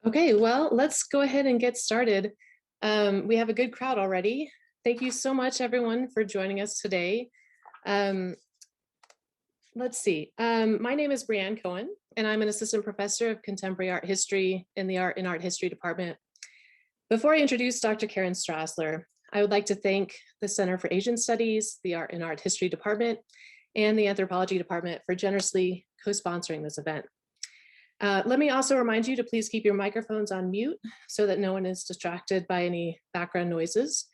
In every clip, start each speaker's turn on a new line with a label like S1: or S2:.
S1: Okay, well, let's go ahead and get started. We have a good crowd already. Thank you so much, everyone, for joining us today. Um, let's see. My name is Brianne Cohen, and I'm an assistant professor of contemporary art history in the Art and Art History department. Before I introduce Dr. Karen Strassler, I would like to thank the Center for Asian Studies, the Art and Art History department, and the Anthropology department for generously co-sponsoring this event. Let me also remind you to please keep your microphones on mute so that no one is distracted by any background noises.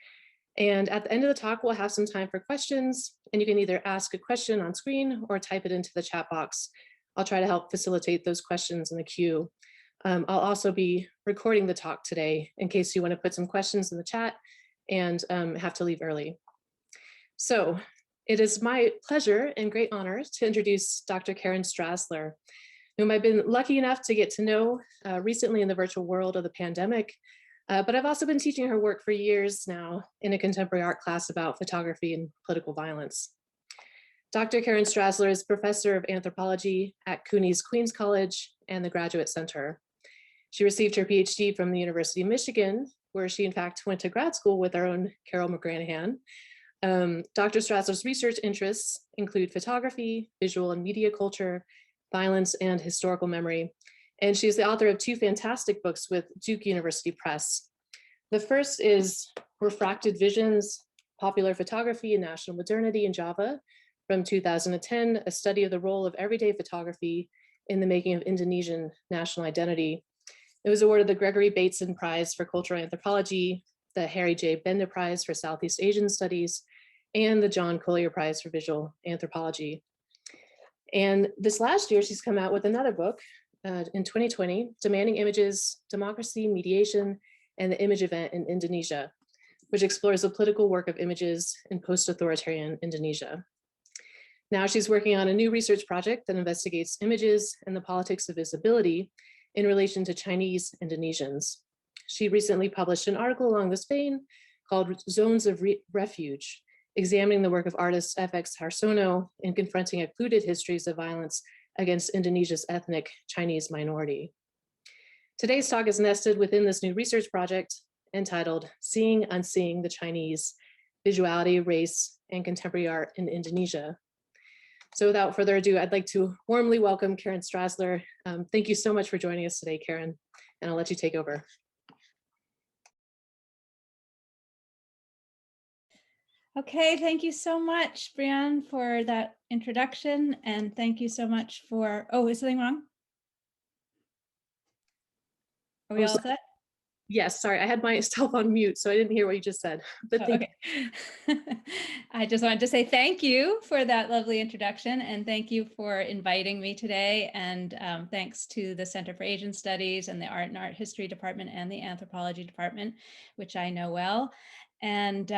S1: And at the end of the talk, we'll have some time for questions, and you can either ask a question on screen or type it into the chat box. I'll try to help facilitate those questions in the queue. I'll also be recording the talk today in case you want to put some questions in the chat and have to leave early. So it is my pleasure and great honor to introduce Dr. Karen Strassler, whom I've been lucky enough to get to know recently in the virtual world of the pandemic, but I've also been teaching her work for years now in a contemporary art class about photography and political violence. Dr. Karen Strassler is professor of anthropology at CUNY's Queens College and the Graduate Center. She received her PhD from the University of Michigan, where she in fact went to grad school with our own Carol McGranahan. Dr. Strassler's research interests include photography, visual and media culture, violence, and historical memory. And she's the author of two fantastic books with Duke University Press. The first is Refracted Visions, Popular Photography and National Modernity in Java from 2010, a study of the role of everyday photography in the making of Indonesian national identity. It was awarded the Gregory Bateson Prize for Cultural Anthropology, the Harry J. Benda Prize for Southeast Asian Studies, and the John Collier Prize for Visual Anthropology. And this last year, she's come out with another book in 2020, Demanding Images, Democracy, Mediation, and the Image Event in Indonesia, which explores the political work of images in post-authoritarian Indonesia. Now she's working on a new research project that investigates images and the politics of visibility in relation to Chinese Indonesians. She recently published an article along this vein called Zones of Refuge, examining the work of artist FX Harsono in confronting occluded histories of violence against Indonesia's ethnic Chinese minority. Today's talk is nested within this new research project entitled Unseeing the Chinese, Visuality, Race, and Contemporary Art in Indonesia. So without further ado, I'd like to warmly welcome Karen Strassler. Thank you so much for joining us today, Karen, and I'll let you take over.
S2: Okay, thank you so much, Brianne, for that introduction. And thank you so much for, oh, is something wrong? Are we all set?
S1: Yes, sorry, I had myself on mute, so I didn't hear what you just said. But thank
S2: you. I just wanted to say thank you for that lovely introduction, and thank you for inviting me today. And thanks to the Center for Asian Studies and the Art and Art History department and the Anthropology department, which I know well. And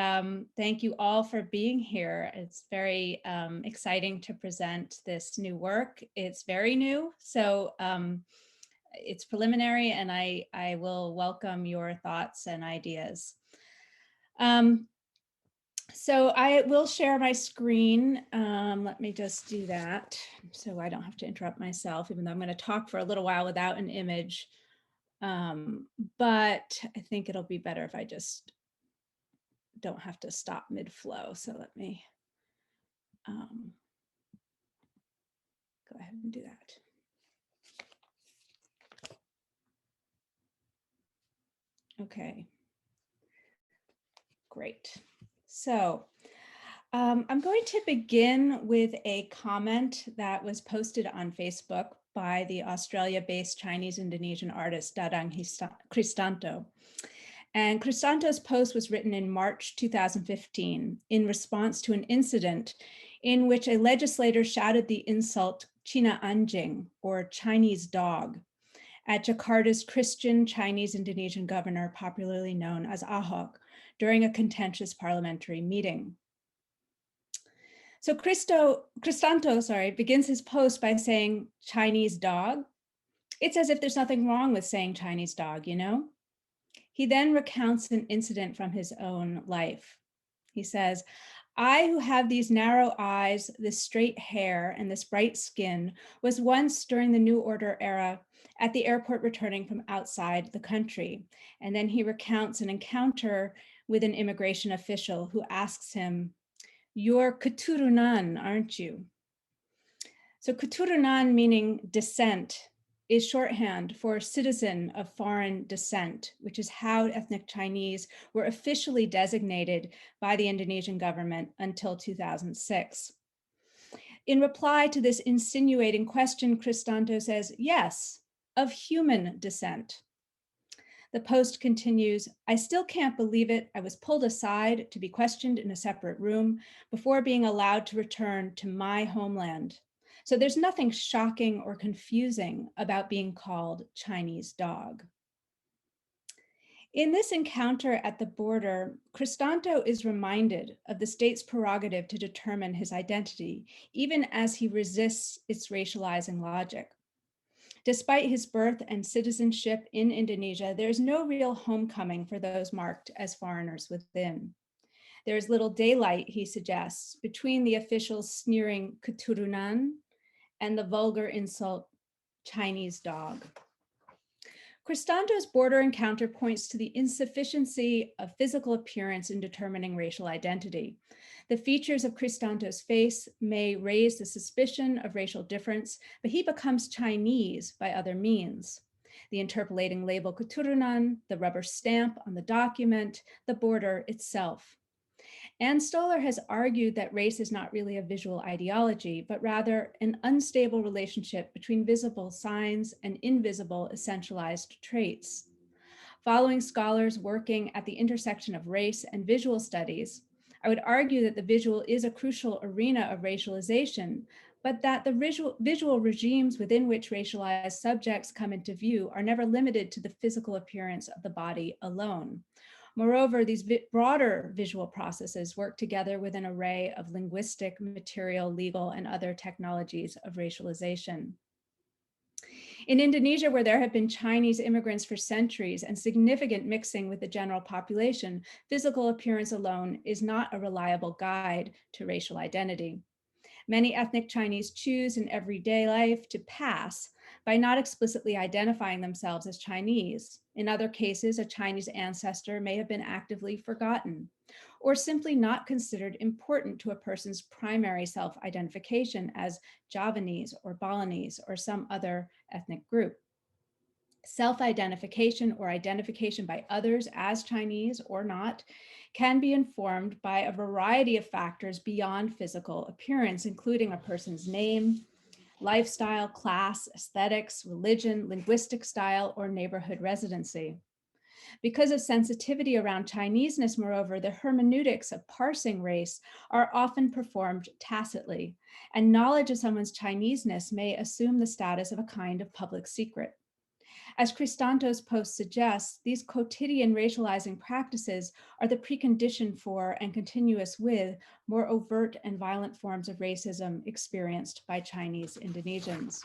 S2: thank you all for being here. It's very exciting to present this new work. It's very new, so it's preliminary, and I will welcome your thoughts and ideas. So I will share my screen. Let me just do that so I don't have to interrupt myself, even though I'm going to talk for a little while without an image. But I think it'll be better if I just don't have to stop mid-flow. So let me go ahead and do that. Okay, great. So I'm going to begin with a comment that was posted on Facebook by the Australia-based Chinese-Indonesian artist Dadang Kristanto. And Kristanto's post was written in March 2015 in response to an incident in which a legislator shouted the insult Cina Anjing, or Chinese dog, at Jakarta's Christian Chinese-Indonesian governor, popularly known as Ahok, during a contentious parliamentary meeting. So Kristanto begins his post by saying Chinese dog. It's as if there's nothing wrong with saying Chinese dog, you know? He then recounts an incident from his own life. He says, I who have these narrow eyes, this straight hair, and this bright skin was once during the New Order era at the airport returning from outside the country. And then he recounts an encounter with an immigration official who asks him, you're Keturunan, aren't you? So Keturunan, meaning descent, is shorthand for citizen of foreign descent, which is how ethnic Chinese were officially designated by the Indonesian government until 2006. In reply to this insinuating question, Cristanto says, yes, of human descent. The post continues, I still can't believe it. I was pulled aside to be questioned in a separate room before being allowed to return to my homeland. So there's nothing shocking or confusing about being called Chinese dog. In this encounter at the border, Cristanto is reminded of the state's prerogative to determine his identity, even as he resists its racializing logic. Despite his birth and citizenship in Indonesia, there is no real homecoming for those marked as foreigners within. There is little daylight, he suggests, between the officials' sneering Keturunan and the vulgar insult Chinese dog. Cristanto's border encounter points to the insufficiency of physical appearance in determining racial identity. The features of Cristanto's face may raise the suspicion of racial difference, but he becomes Chinese by other means. The interpolating label Keturunan, the rubber stamp on the document, the border itself. Ann Stoller has argued that race is not really a visual ideology, but rather an unstable relationship between visible signs and invisible essentialized traits. Following scholars working at the intersection of race and visual studies, I would argue that the visual is a crucial arena of racialization, but that the visual regimes within which racialized subjects come into view are never limited to the physical appearance of the body alone. Moreover, these broader visual processes work together with an array of linguistic, material, legal, and other technologies of racialization. In Indonesia, where there have been Chinese immigrants for centuries and significant mixing with the general population, physical appearance alone is not a reliable guide to racial identity. Many ethnic Chinese choose in everyday life to pass by not explicitly identifying themselves as Chinese. In other cases, a Chinese ancestor may have been actively forgotten or simply not considered important to a person's primary self-identification as Javanese or Balinese or some other ethnic group. Self-identification or identification by others as Chinese or not can be informed by a variety of factors beyond physical appearance, including a person's name, lifestyle, class, aesthetics, religion, linguistic style, or neighborhood residency. Because of sensitivity around Chineseness, moreover, the hermeneutics of parsing race are often performed tacitly, and knowledge of someone's Chineseness may assume the status of a kind of public secret. As Cristanto's post suggests, these quotidian racializing practices are the precondition for and continuous with more overt and violent forms of racism experienced by Chinese Indonesians.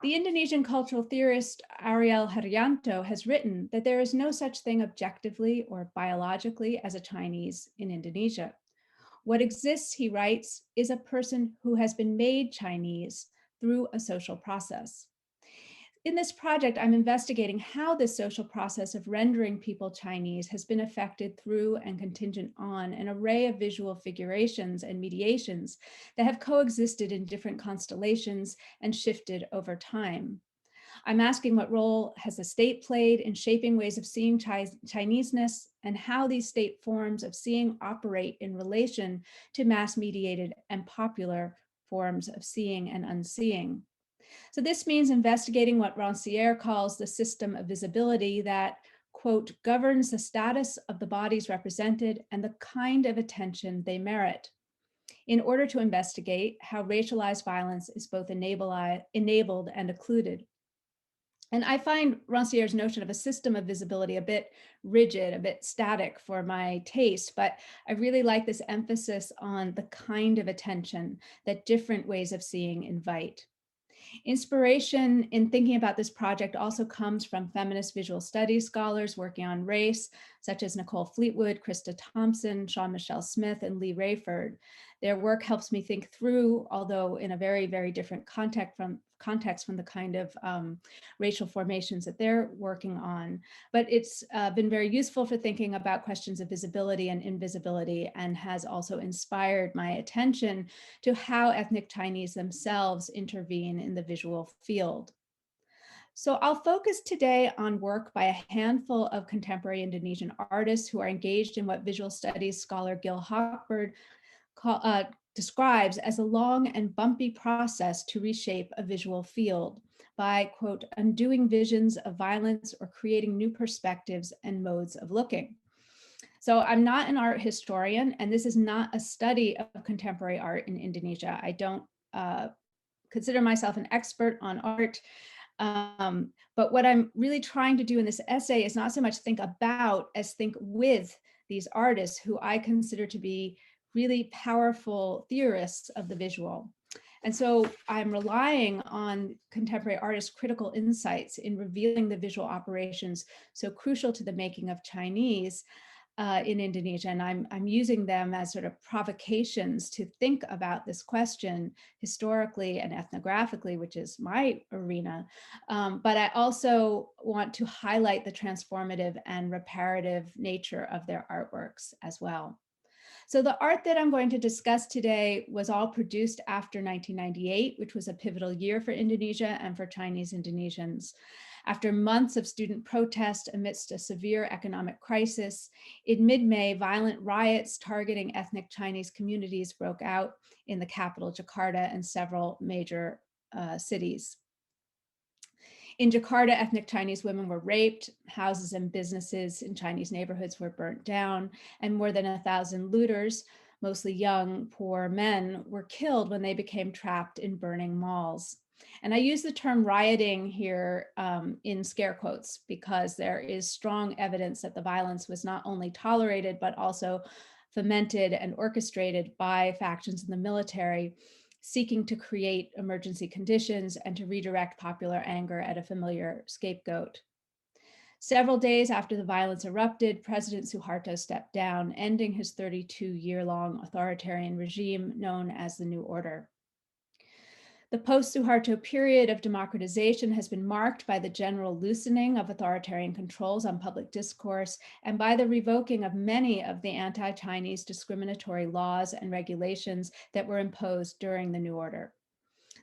S2: The Indonesian cultural theorist Ariel Haryanto has written that there is no such thing objectively or biologically as a Chinese in Indonesia. What exists, he writes, is a person who has been made Chinese through a social process. In this project, I'm investigating how this social process of rendering people Chinese has been affected through and contingent on an array of visual figurations and mediations that have coexisted in different constellations and shifted over time. I'm asking what role has the state played in shaping ways of seeing Chineseness and how these state forms of seeing operate in relation to mass-mediated and popular forms of seeing and unseeing. So this means investigating what Rancière calls the system of visibility that, quote, governs the status of the bodies represented and the kind of attention they merit, in order to investigate how racialized violence is both enabled and occluded. And I find Rancière's notion of a system of visibility a bit rigid, a bit static for my taste, but I really like this emphasis on the kind of attention that different ways of seeing invite. Inspiration in thinking about this project also comes from feminist visual studies scholars working on race, such as Nicole Fleetwood, Krista Thompson, Sean Michelle Smith, and Lee Rayford. Their work helps me think through, although in a very, very different context from the kind of racial formations that they're working on. But it's been very useful for thinking about questions of visibility and invisibility, and has also inspired my attention to how ethnic Chinese themselves intervene in the visual field. So I'll focus today on work by a handful of contemporary Indonesian artists who are engaged in what visual studies scholar Gil Hochberg describes as a long and bumpy process to reshape a visual field by, quote, undoing visions of violence or creating new perspectives and modes of looking. So I'm not an art historian, and this is not a study of contemporary art in Indonesia. I don't consider myself an expert on art. But what I'm really trying to do in this essay is not so much think about as think with these artists who I consider to be really powerful theorists of the visual. And so I'm relying on contemporary artists' critical insights in revealing the visual operations so crucial to the making of Chinese in Indonesia. And I'm using them as sort of provocations to think about this question historically and ethnographically, which is my arena. But I also want to highlight the transformative and reparative nature of their artworks as well. So the art that I'm going to discuss today was all produced after 1998, which was a pivotal year for Indonesia and for Chinese Indonesians. After months of student protest amidst a severe economic crisis, in mid-May, violent riots targeting ethnic Chinese communities broke out in the capital, Jakarta, and several major cities. In Jakarta, ethnic Chinese women were raped, houses and businesses in Chinese neighborhoods were burnt down, and more than 1,000 looters, mostly young, poor men, were killed when they became trapped in burning malls. And I use the term rioting here in scare quotes because there is strong evidence that the violence was not only tolerated, but also fomented and orchestrated by factions in the military, seeking to create emergency conditions and to redirect popular anger at a familiar scapegoat. Several days after the violence erupted, President Suharto stepped down, ending his 32-year-long authoritarian regime known as the New Order. The post-Suharto period of democratization has been marked by the general loosening of authoritarian controls on public discourse and by the revoking of many of the anti-Chinese discriminatory laws and regulations that were imposed during the New Order.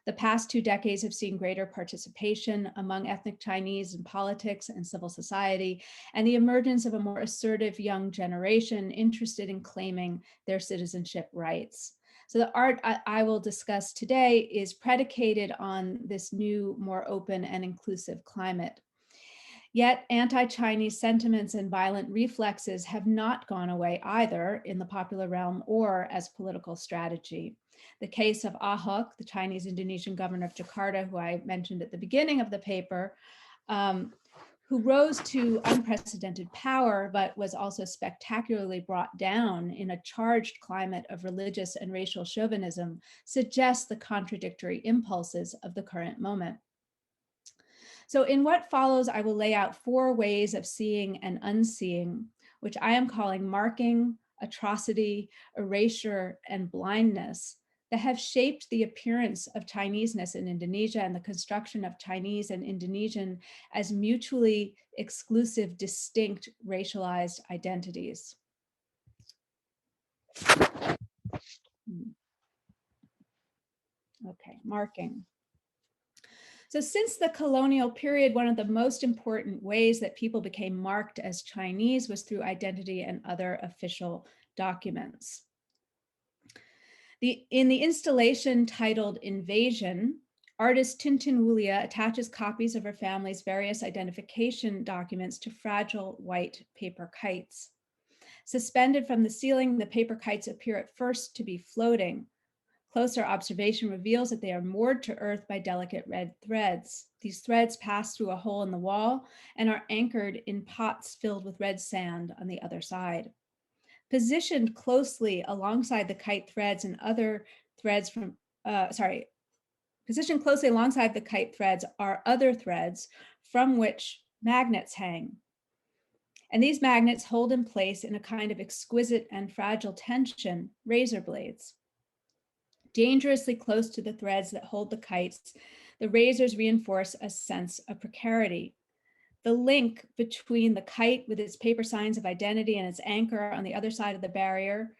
S2: The past 2 decades have seen greater participation among ethnic Chinese in politics and civil society, and the emergence of a more assertive young generation interested in claiming their citizenship rights. So the art I will discuss today is predicated on this new, more open and inclusive climate. Yet anti-Chinese sentiments and violent reflexes have not gone away either in the popular realm or as political strategy. The case of Ahok, the Chinese Indonesian governor of Jakarta, who I mentioned at the beginning of the paper, who rose to unprecedented power, but was also spectacularly brought down in a charged climate of religious and racial chauvinism, suggests the contradictory impulses of the current moment. So in what follows, I will lay out 4 ways of seeing and unseeing, which I am calling marking, atrocity, erasure, and blindness, that have shaped the appearance of Chineseness in Indonesia and the construction of Chinese and Indonesian as mutually exclusive, distinct, racialized identities. Okay, marking. So since the colonial period, one of the most important ways that people became marked as Chinese was through identity and other official documents. In the installation titled Invasion, artist Tintin Wulia attaches copies of her family's various identification documents to fragile white paper kites. Suspended from the ceiling, the paper kites appear at first to be floating. Closer observation reveals that they are moored to earth by delicate red threads. These threads pass through a hole in the wall and are anchored in pots filled with red sand on the other side. Positioned closely alongside the kite threads and other threads from, Positioned closely alongside the kite threads are other threads from which magnets hang. And these magnets hold in place in a kind of exquisite and fragile tension, razor blades. Dangerously close to the threads that hold the kites, the razors reinforce a sense of precarity. The link between the kite with its paper signs of identity and its anchor on the other side of the barrier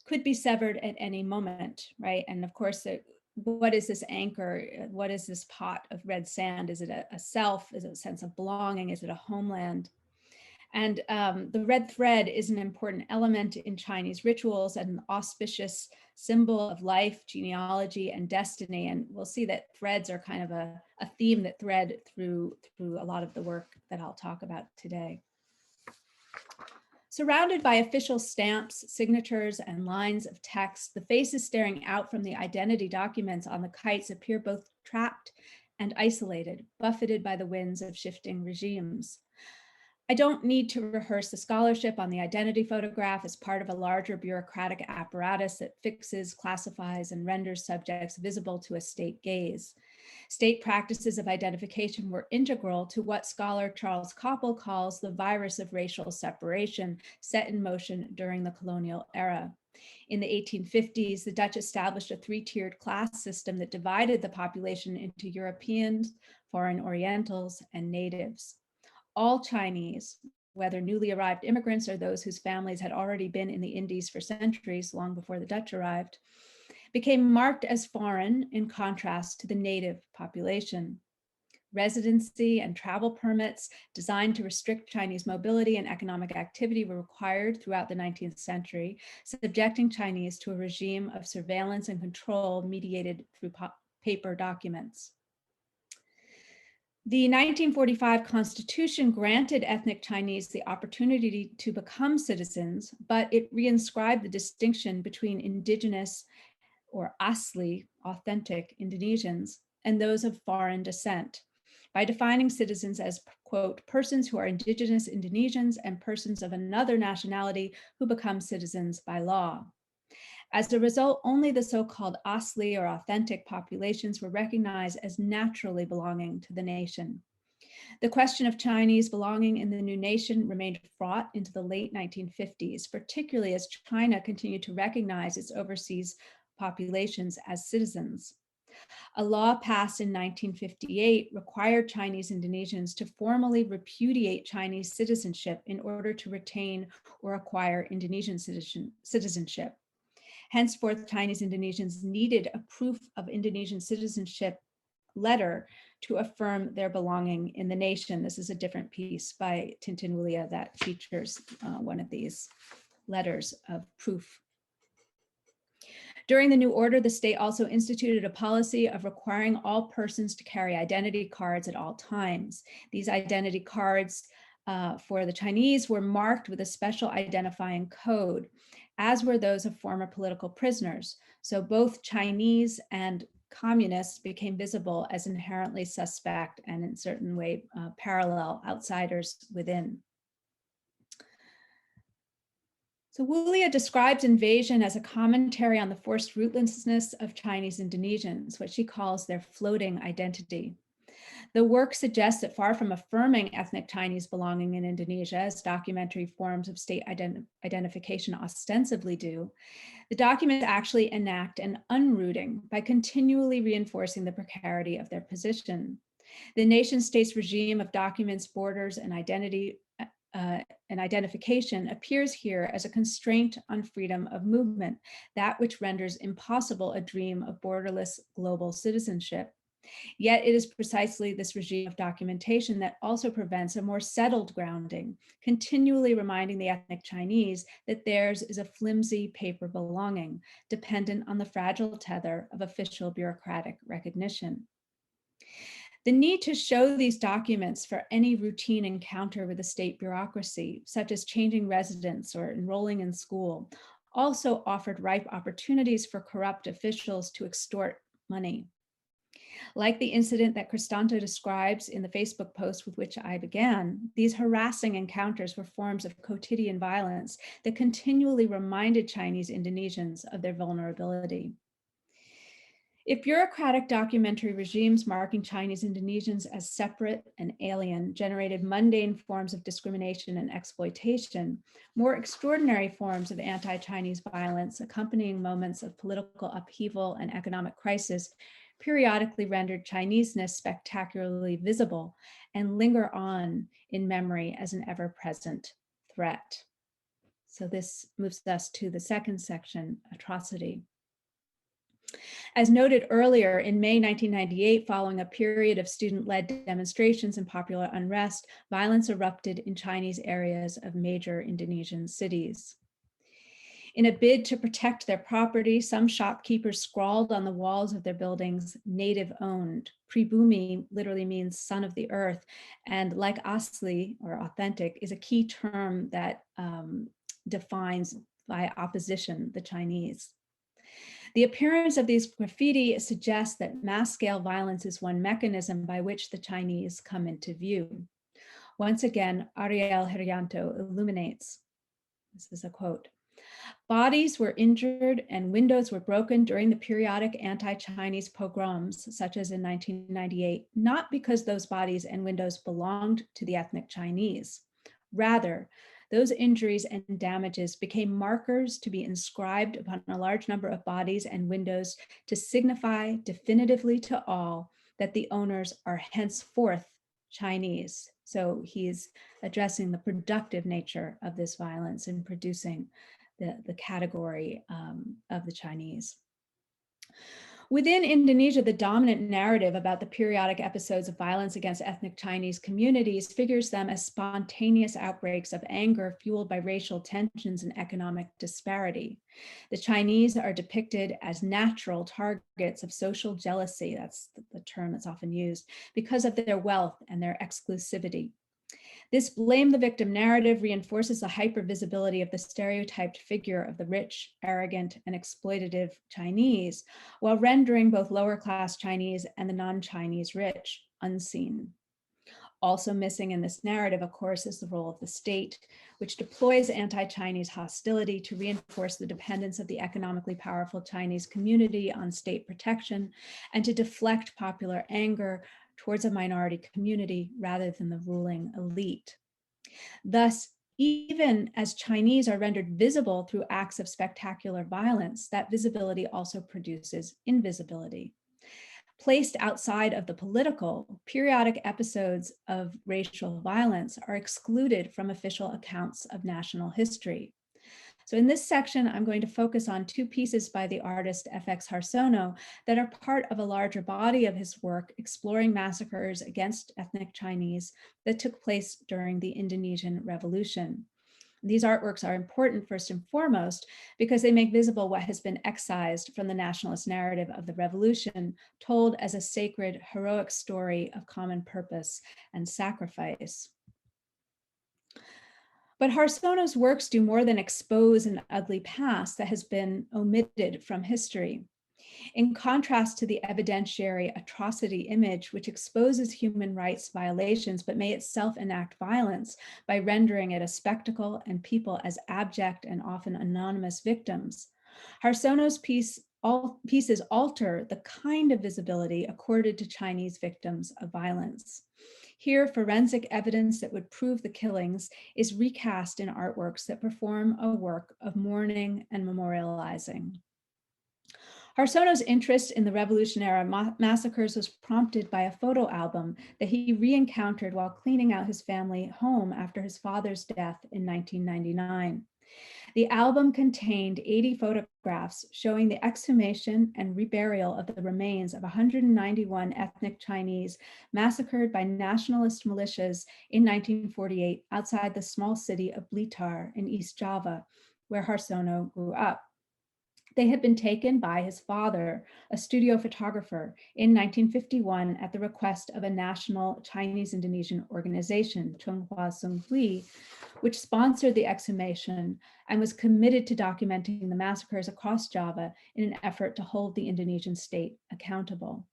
S2: could be severed at any moment, right? And of course, what is this anchor? What is this pot of red sand? Is it a self? Is it a sense of belonging? Is it a homeland? And the red thread is an important element in Chinese rituals and an auspicious symbol of life, genealogy, and destiny. And we'll see that threads are kind of a theme that thread through a lot of the work that I'll talk about today. Surrounded by official stamps, signatures, and lines of text, the faces staring out from the identity documents on the kites appear both trapped and isolated, buffeted by the winds of shifting regimes. I don't need to rehearse the scholarship on the identity photograph as part of a larger bureaucratic apparatus that fixes, classifies, and renders subjects visible to a state gaze. State practices of identification were integral to what scholar Charles Koppel calls the virus of racial separation set in motion during the colonial era. In the 1850s, the Dutch established a three-tiered class system that divided the population into Europeans, foreign Orientals, and natives. All Chinese, whether newly arrived immigrants or those whose families had already been in the Indies for centuries, long before the Dutch arrived, became marked as foreign in contrast to the native population. Residency and travel permits designed to restrict Chinese mobility and economic activity were required throughout the 19th century, subjecting Chinese to a regime of surveillance and control mediated through paper documents. The 1945 Constitution granted ethnic Chinese the opportunity to become citizens, but it reinscribed the distinction between indigenous or asli, authentic Indonesians, and those of foreign descent by defining citizens as, quote, persons who are indigenous Indonesians and persons of another nationality who become citizens by law. As a result, only the so-called asli or authentic populations were recognized as naturally belonging to the nation. The question of Chinese belonging in the new nation remained fraught into the late 1950s, particularly as China continued to recognize its overseas populations as citizens. A law passed in 1958 required Chinese Indonesians to formally repudiate Chinese citizenship in order to retain or acquire Indonesian citizenship. Henceforth, Chinese Indonesians needed a proof of Indonesian citizenship letter to affirm their belonging in the nation. This is a different piece by Tintin Wulia that features one of these letters of proof. During the new order, the state also instituted a policy of requiring all persons to carry identity cards at all times. These identity cards for the Chinese were marked with a special identifying code, as were those of former political prisoners. So both Chinese and communists became visible as inherently suspect and in certain way parallel outsiders within. So Wulia describes invasion as a commentary on the forced rootlessness of Chinese Indonesians, what she calls their floating identity. The work suggests that far from affirming ethnic Chinese belonging in Indonesia, as documentary forms of state identification ostensibly do, the documents actually enact an unrooting by continually reinforcing the precarity of their position. The nation state's regime of documents, borders, and identity and identification appears here as a constraint on freedom of movement, that which renders impossible a dream of borderless global citizenship. Yet it is precisely this regime of documentation that also prevents a more settled grounding, continually reminding the ethnic Chinese that theirs is a flimsy paper belonging, dependent on the fragile tether of official bureaucratic recognition. The need to show these documents for any routine encounter with the state bureaucracy, such as changing residence or enrolling in school, also offered ripe opportunities for corrupt officials to extort money. Like the incident that Cristanto describes in the Facebook post with which I began, these harassing encounters were forms of quotidian violence that continually reminded Chinese Indonesians of their vulnerability. If bureaucratic documentary regimes marking Chinese Indonesians as separate and alien generated mundane forms of discrimination and exploitation, more extraordinary forms of anti-Chinese violence accompanying moments of political upheaval and economic crisis periodically rendered Chineseness spectacularly visible and linger on in memory as an ever-present threat. So this moves us to the second section, atrocity. As noted earlier, in May 1998, following a period of student-led demonstrations and popular unrest, violence erupted in Chinese areas of major Indonesian cities. In a bid to protect their property, some shopkeepers scrawled on the walls of their buildings, native owned. Pribumi literally means son of the earth, and like asli, or authentic, is a key term that defines by opposition the Chinese. The appearance of these graffiti suggests that mass-scale violence is one mechanism by which the Chinese come into view. Once again, Ariel Herianto illuminates. This is a quote. Bodies were injured and windows were broken during the periodic anti-Chinese pogroms, such as in 1998, not because those bodies and windows belonged to the ethnic Chinese. Rather, those injuries and damages became markers to be inscribed upon a large number of bodies and windows to signify definitively to all that the owners are henceforth Chinese. So he's addressing the productive nature of this violence and producing the category of the Chinese. Within Indonesia, the dominant narrative about the periodic episodes of violence against ethnic Chinese communities figures them as spontaneous outbreaks of anger fueled by racial tensions and economic disparity. The Chinese are depicted as natural targets of social jealousy, that's the term that's often used, because of their wealth and their exclusivity. This blame the victim narrative reinforces the hypervisibility of the stereotyped figure of the rich, arrogant, and exploitative Chinese, while rendering both lower class Chinese and the non-Chinese rich unseen. Also missing in this narrative, of course, is the role of the state, which deploys anti-Chinese hostility to reinforce the dependence of the economically powerful Chinese community on state protection and to deflect popular anger towards a minority community rather than the ruling elite. Thus, even as Chinese are rendered visible through acts of spectacular violence, that visibility also produces invisibility. Placed outside of the political, periodic episodes of racial violence are excluded from official accounts of national history. So in this section, I'm going to focus on two pieces by the artist FX Harsono that are part of a larger body of his work exploring massacres against ethnic Chinese that took place during the Indonesian Revolution. These artworks are important first and foremost because they make visible what has been excised from the nationalist narrative of the revolution, told as a sacred, heroic story of common purpose and sacrifice. But Harsono's works do more than expose an ugly past that has been omitted from history. In contrast to the evidentiary atrocity image, which exposes human rights violations, but may itself enact violence by rendering it a spectacle and people as abject and often anonymous victims, Harsono's pieces alter the kind of visibility accorded to Chinese victims of violence. Here, forensic evidence that would prove the killings is recast in artworks that perform a work of mourning and memorializing. Harsono's interest in the Revolution-era massacres was prompted by a photo album that he re-encountered while cleaning out his family home after his father's death in 1999. The album contained 80 photographs showing the exhumation and reburial of the remains of 191 ethnic Chinese massacred by nationalist militias in 1948 outside the small city of Blitar in East Java, where Harsono grew up. They had been taken by his father, a studio photographer, in 1951 at the request of a national Chinese-Indonesian organization, Chunghwa Sunghui, which sponsored the exhumation and was committed to documenting the massacres across Java in an effort to hold the Indonesian state accountable.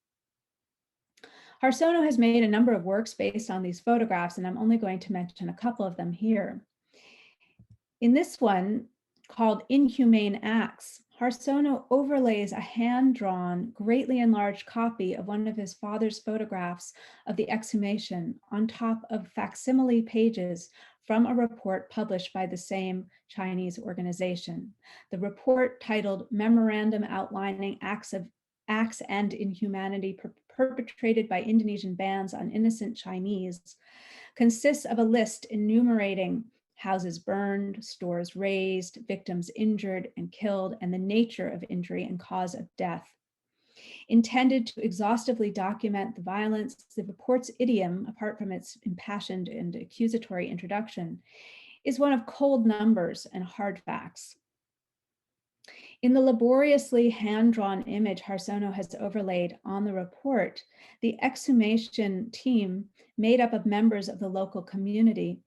S2: Harsono has made a number of works based on these photographs, and I'm only going to mention a couple of them here. In this one, called Inhumane Acts, Harsono overlays a hand-drawn, greatly enlarged copy of one of his father's photographs of the exhumation on top of facsimile pages from a report published by the same Chinese organization. The report, titled Memorandum Outlining Acts and Inhumanity Perpetrated by Indonesian Bands on Innocent Chinese, consists of a list enumerating houses burned, stores razed, victims injured and killed, and the nature of injury and cause of death. Intended to exhaustively document the violence, the report's idiom, apart from its impassioned and accusatory introduction, is one of cold numbers and hard facts. In the laboriously hand-drawn image Harsono has overlaid on the report, the exhumation team, made up of members of the local community,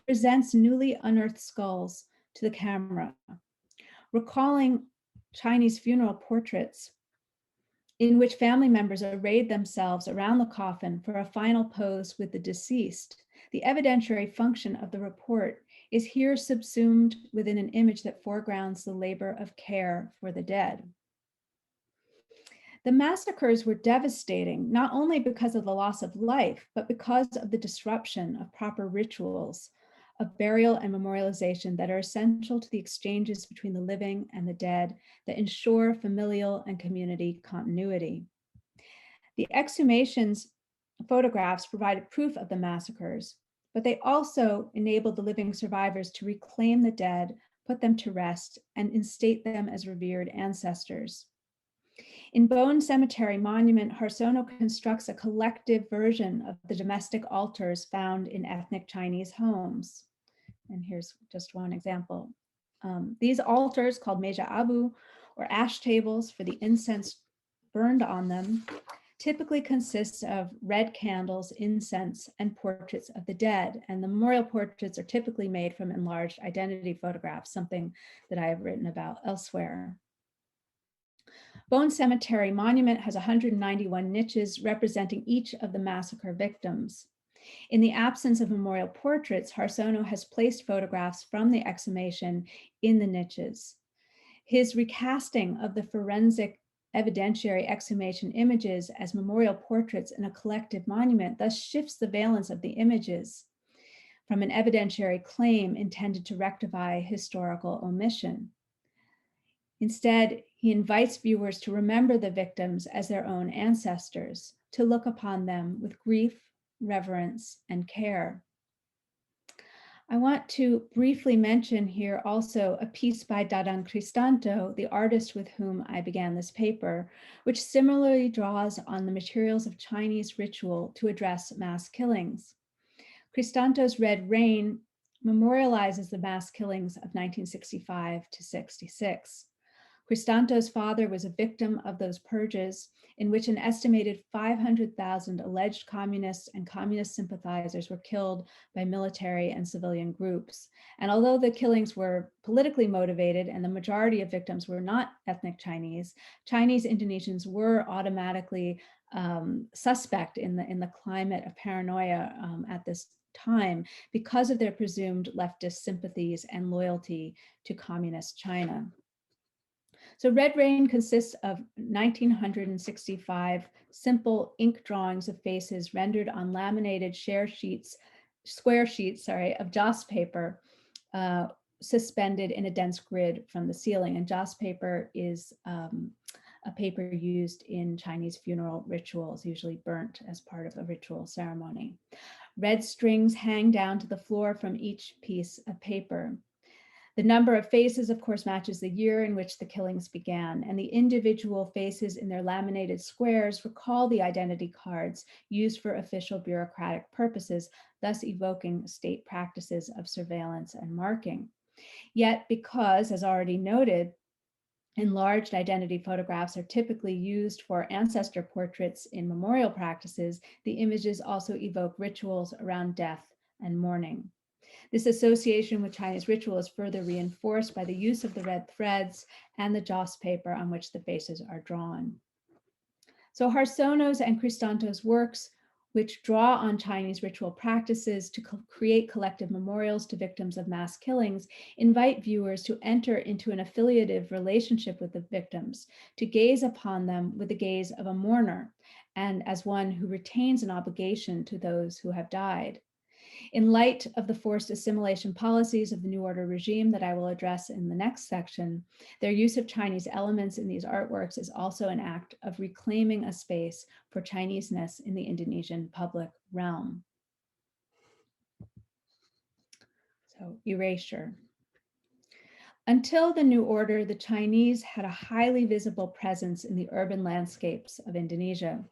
S2: presents newly unearthed skulls to the camera, recalling Chinese funeral portraits in which family members arrayed themselves around the coffin for a final pose with the deceased. The evidentiary function of the report is here subsumed within an image that foregrounds the labor of care for the dead. The massacres were devastating, not only because of the loss of life, but because of the disruption of proper rituals of burial and memorialization that are essential to the exchanges between the living and the dead that ensure familial and community continuity. The exhumations photographs provided proof of the massacres, but they also enabled the living survivors to reclaim the dead, put them to rest, and instate them as revered ancestors. In Bone Cemetery Monument, Harsono constructs a collective version of the domestic altars found in ethnic Chinese homes. And here's just one example. These altars, called meja abu, or ash tables for the incense burned on them, typically consists of red candles, incense, and portraits of the dead. And the memorial portraits are typically made from enlarged identity photographs, something that I have written about elsewhere. Bone Cemetery Monument has 191 niches representing each of the massacre victims. In the absence of memorial portraits, Harsono has placed photographs from the exhumation in the niches. His recasting of the forensic evidentiary exhumation images as memorial portraits in a collective monument thus shifts the valence of the images from an evidentiary claim intended to rectify historical omission. Instead, he invites viewers to remember the victims as their own ancestors, to look upon them with grief, reverence, and care. I want to briefly mention here also a piece by Dadang Cristanto, the artist with whom I began this paper, which similarly draws on the materials of Chinese ritual to address mass killings. Cristanto's Red Rain memorializes the mass killings of 1965 to 66. Cristanto's father was a victim of those purges in which an estimated 500,000 alleged communists and communist sympathizers were killed by military and civilian groups. And although the killings were politically motivated and the majority of victims were not ethnic Chinese, Chinese Indonesians were automatically suspect in the climate of paranoia at this time because of their presumed leftist sympathies and loyalty to communist China. So Red Rain consists of 1,965 simple ink drawings of faces rendered on laminated square sheets of joss paper suspended in a dense grid from the ceiling. And joss paper is a paper used in Chinese funeral rituals, usually burnt as part of a ritual ceremony. Red strings hang down to the floor from each piece of paper. The number of faces, of course, matches the year in which the killings began, and the individual faces in their laminated squares recall the identity cards used for official bureaucratic purposes, thus evoking state practices of surveillance and marking. Yet, because, as already noted, enlarged identity photographs are typically used for ancestor portraits in memorial practices, the images also evoke rituals around death and mourning. This association with Chinese ritual is further reinforced by the use of the red threads and the joss paper on which the faces are drawn. So Harsono's and Cristanto's works which draw on Chinese ritual practices to create collective memorials to victims of mass killings, invite viewers to enter into an affiliative relationship with the victims, to gaze upon them with the gaze of a mourner, and as one who retains an obligation to those who have died. In light of the forced assimilation policies of the New Order regime that I will address in the next section, their use of Chinese elements in these artworks is also an act of reclaiming a space for Chineseness in the Indonesian public realm. So, erasure. Until the New Order, the Chinese had a highly visible presence in the urban landscapes of Indonesia.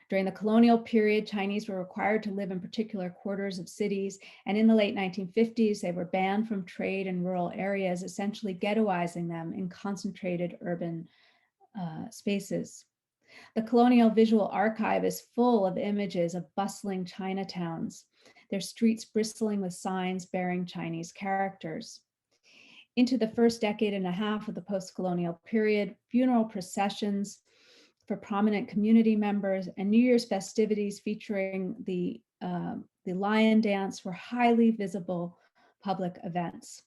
S2: During the colonial period, Chinese were required to live in particular quarters of cities, and in the late 1950s, they were banned from trade in rural areas, essentially ghettoizing them in concentrated urban spaces. The Colonial Visual Archive is full of images of bustling Chinatowns, their streets bristling with signs bearing Chinese characters. Into the first decade and a half of the post-colonial period, funeral processions for prominent community members and New Year's festivities featuring the lion dance were highly visible public events.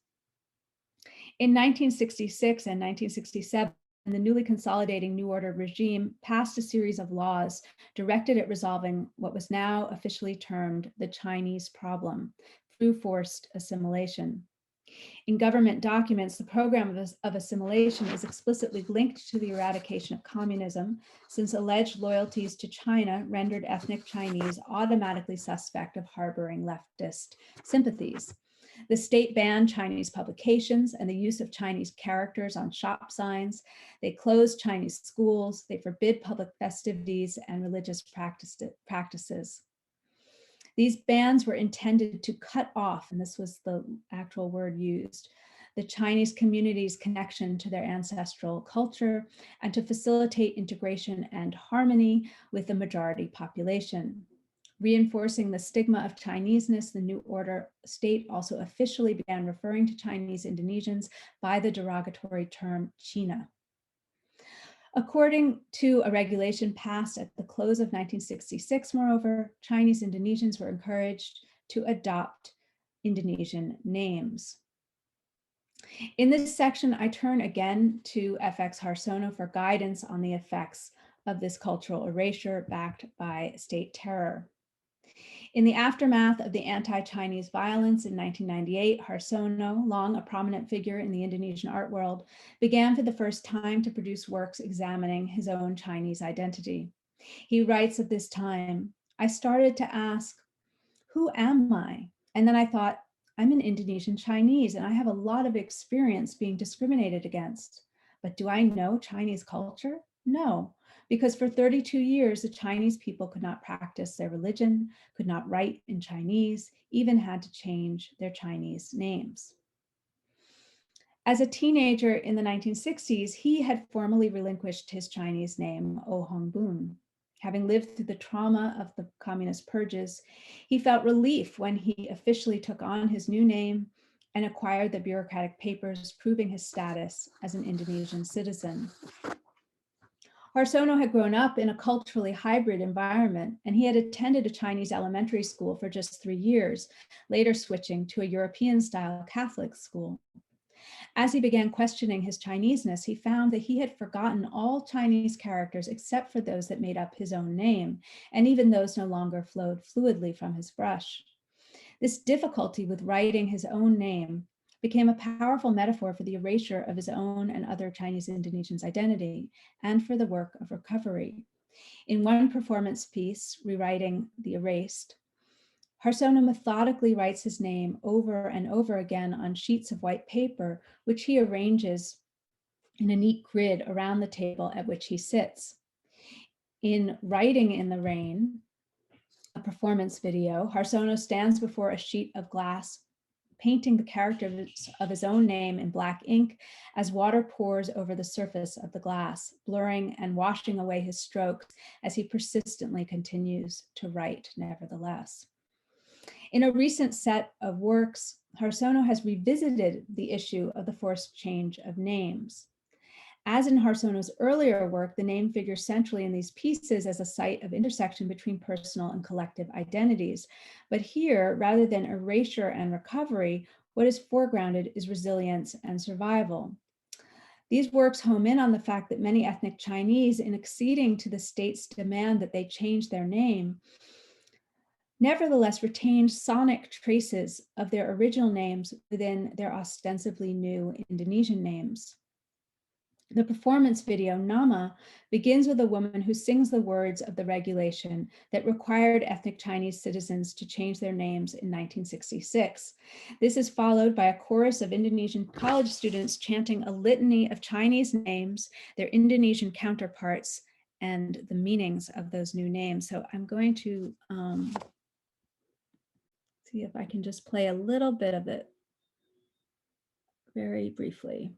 S2: In 1966 and 1967, the newly consolidating New Order regime passed a series of laws directed at resolving what was now officially termed the Chinese problem through forced assimilation. In government documents, the program of assimilation is explicitly linked to the eradication of communism, since alleged loyalties to China rendered ethnic Chinese automatically suspect of harboring leftist sympathies. The state banned Chinese publications and the use of Chinese characters on shop signs. They closed Chinese schools. They forbid public festivities and religious practices. These bans were intended to cut off, and this was the actual word used, the Chinese community's connection to their ancestral culture and to facilitate integration and harmony with the majority population. Reinforcing the stigma of Chineseness, the New Order state also officially began referring to Chinese Indonesians by the derogatory term China. According to a regulation passed at the close of 1966, moreover, Chinese Indonesians were encouraged to adopt Indonesian names. In this section, I turn again to FX Harsono for guidance on the effects of this cultural erasure backed by state terror. In the aftermath of the anti-Chinese violence in 1998, Harsono, long a prominent figure in the Indonesian art world, began for the first time to produce works examining his own Chinese identity. He writes at this time, "I started to ask, who am I? And then I thought, I'm an Indonesian Chinese and I have a lot of experience being discriminated against. But do I know Chinese culture? No. Because for 32 years, the Chinese people could not practice their religion, could not write in Chinese, even had to change their Chinese names." As a teenager in the 1960s, he had formally relinquished his Chinese name, Oh Hong Boon. Having lived through the trauma of the communist purges, he felt relief when he officially took on his new name and acquired the bureaucratic papers proving his status as an Indonesian citizen. Harsono had grown up in a culturally hybrid environment, and he had attended a Chinese elementary school for just 3 years, later switching to a European-style Catholic school. As he began questioning his Chineseness, he found that he had forgotten all Chinese characters except for those that made up his own name, and even those no longer flowed fluidly from his brush. This difficulty with writing his own name became a powerful metaphor for the erasure of his own and other Chinese Indonesians' identity, and for the work of recovery. In one performance piece, Rewriting the Erased, Harsono methodically writes his name over and over again on sheets of white paper, which he arranges in a neat grid around the table at which he sits. In Writing in the Rain, a performance video, Harsono stands before a sheet of glass, painting the characters of his own name in black ink as water pours over the surface of the glass, blurring and washing away his strokes as he persistently continues to write nevertheless. In a recent set of works, Harsono has revisited the issue of the forced change of names. As in Harsono's earlier work, the name figures centrally in these pieces as a site of intersection between personal and collective identities. But here, rather than erasure and recovery, what is foregrounded is resilience and survival. These works home in on the fact that many ethnic Chinese, in acceding to the state's demand that they change their name, nevertheless retained sonic traces of their original names within their ostensibly new Indonesian names. The performance video, Nama, begins with a woman who sings the words of the regulation that required ethnic Chinese citizens to change their names in 1966. This is followed by a chorus of Indonesian college students chanting a litany of Chinese names, their Indonesian counterparts, and the meanings of those new names. So I'm going to see if I can just play a little bit of it very briefly.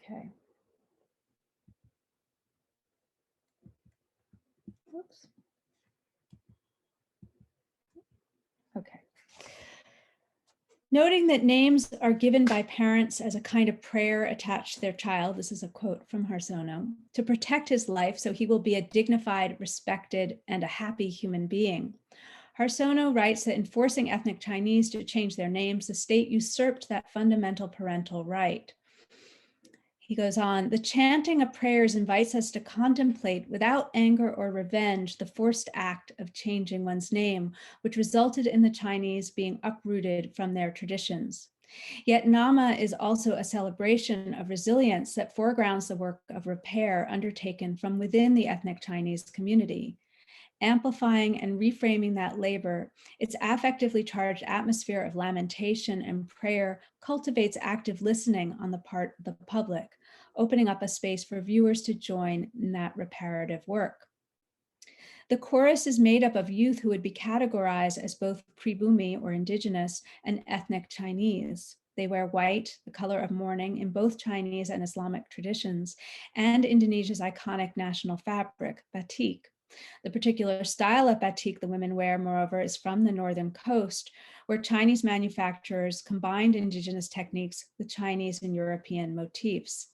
S2: Okay. Oops. Okay. Noting that names are given by parents as a kind of prayer attached to their child, this is a quote from Harsono, to protect his life so he will be a dignified, respected, and a happy human being. Harsono writes that in forcing ethnic Chinese to change their names, the state usurped that fundamental parental right. He goes on, the chanting of prayers invites us to contemplate without anger or revenge the forced act of changing one's name, which resulted in the Chinese being uprooted from their traditions. Yet Nama is also a celebration of resilience that foregrounds the work of repair undertaken from within the ethnic Chinese community. Amplifying and reframing that labor, its affectively charged atmosphere of lamentation and prayer cultivates active listening on the part of the public, opening up a space for viewers to join in that reparative work. The chorus is made up of youth who would be categorized as both pribumi or indigenous and ethnic Chinese. They wear white, the color of mourning, in both Chinese and Islamic traditions, and Indonesia's iconic national fabric, batik. The particular style of batik the women wear, moreover, is from the northern coast, where Chinese manufacturers combined indigenous techniques with Chinese and European motifs.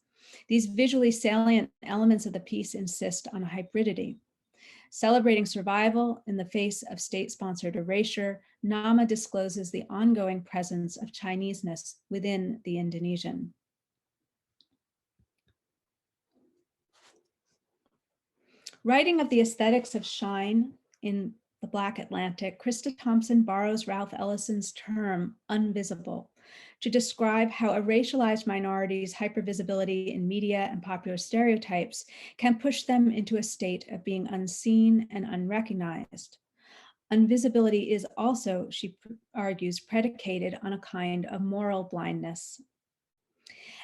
S2: These visually salient elements of the piece insist on hybridity. Celebrating survival in the face of state-sponsored erasure, Nama discloses the ongoing presence of Chineseness within the Indonesian. Writing of the aesthetics of shine in the Black Atlantic, Krista Thompson borrows Ralph Ellison's term, unvisible, to describe how a racialized minority's hypervisibility in media and popular stereotypes can push them into a state of being unseen and unrecognized. Invisibility is also, she argues, predicated on a kind of moral blindness.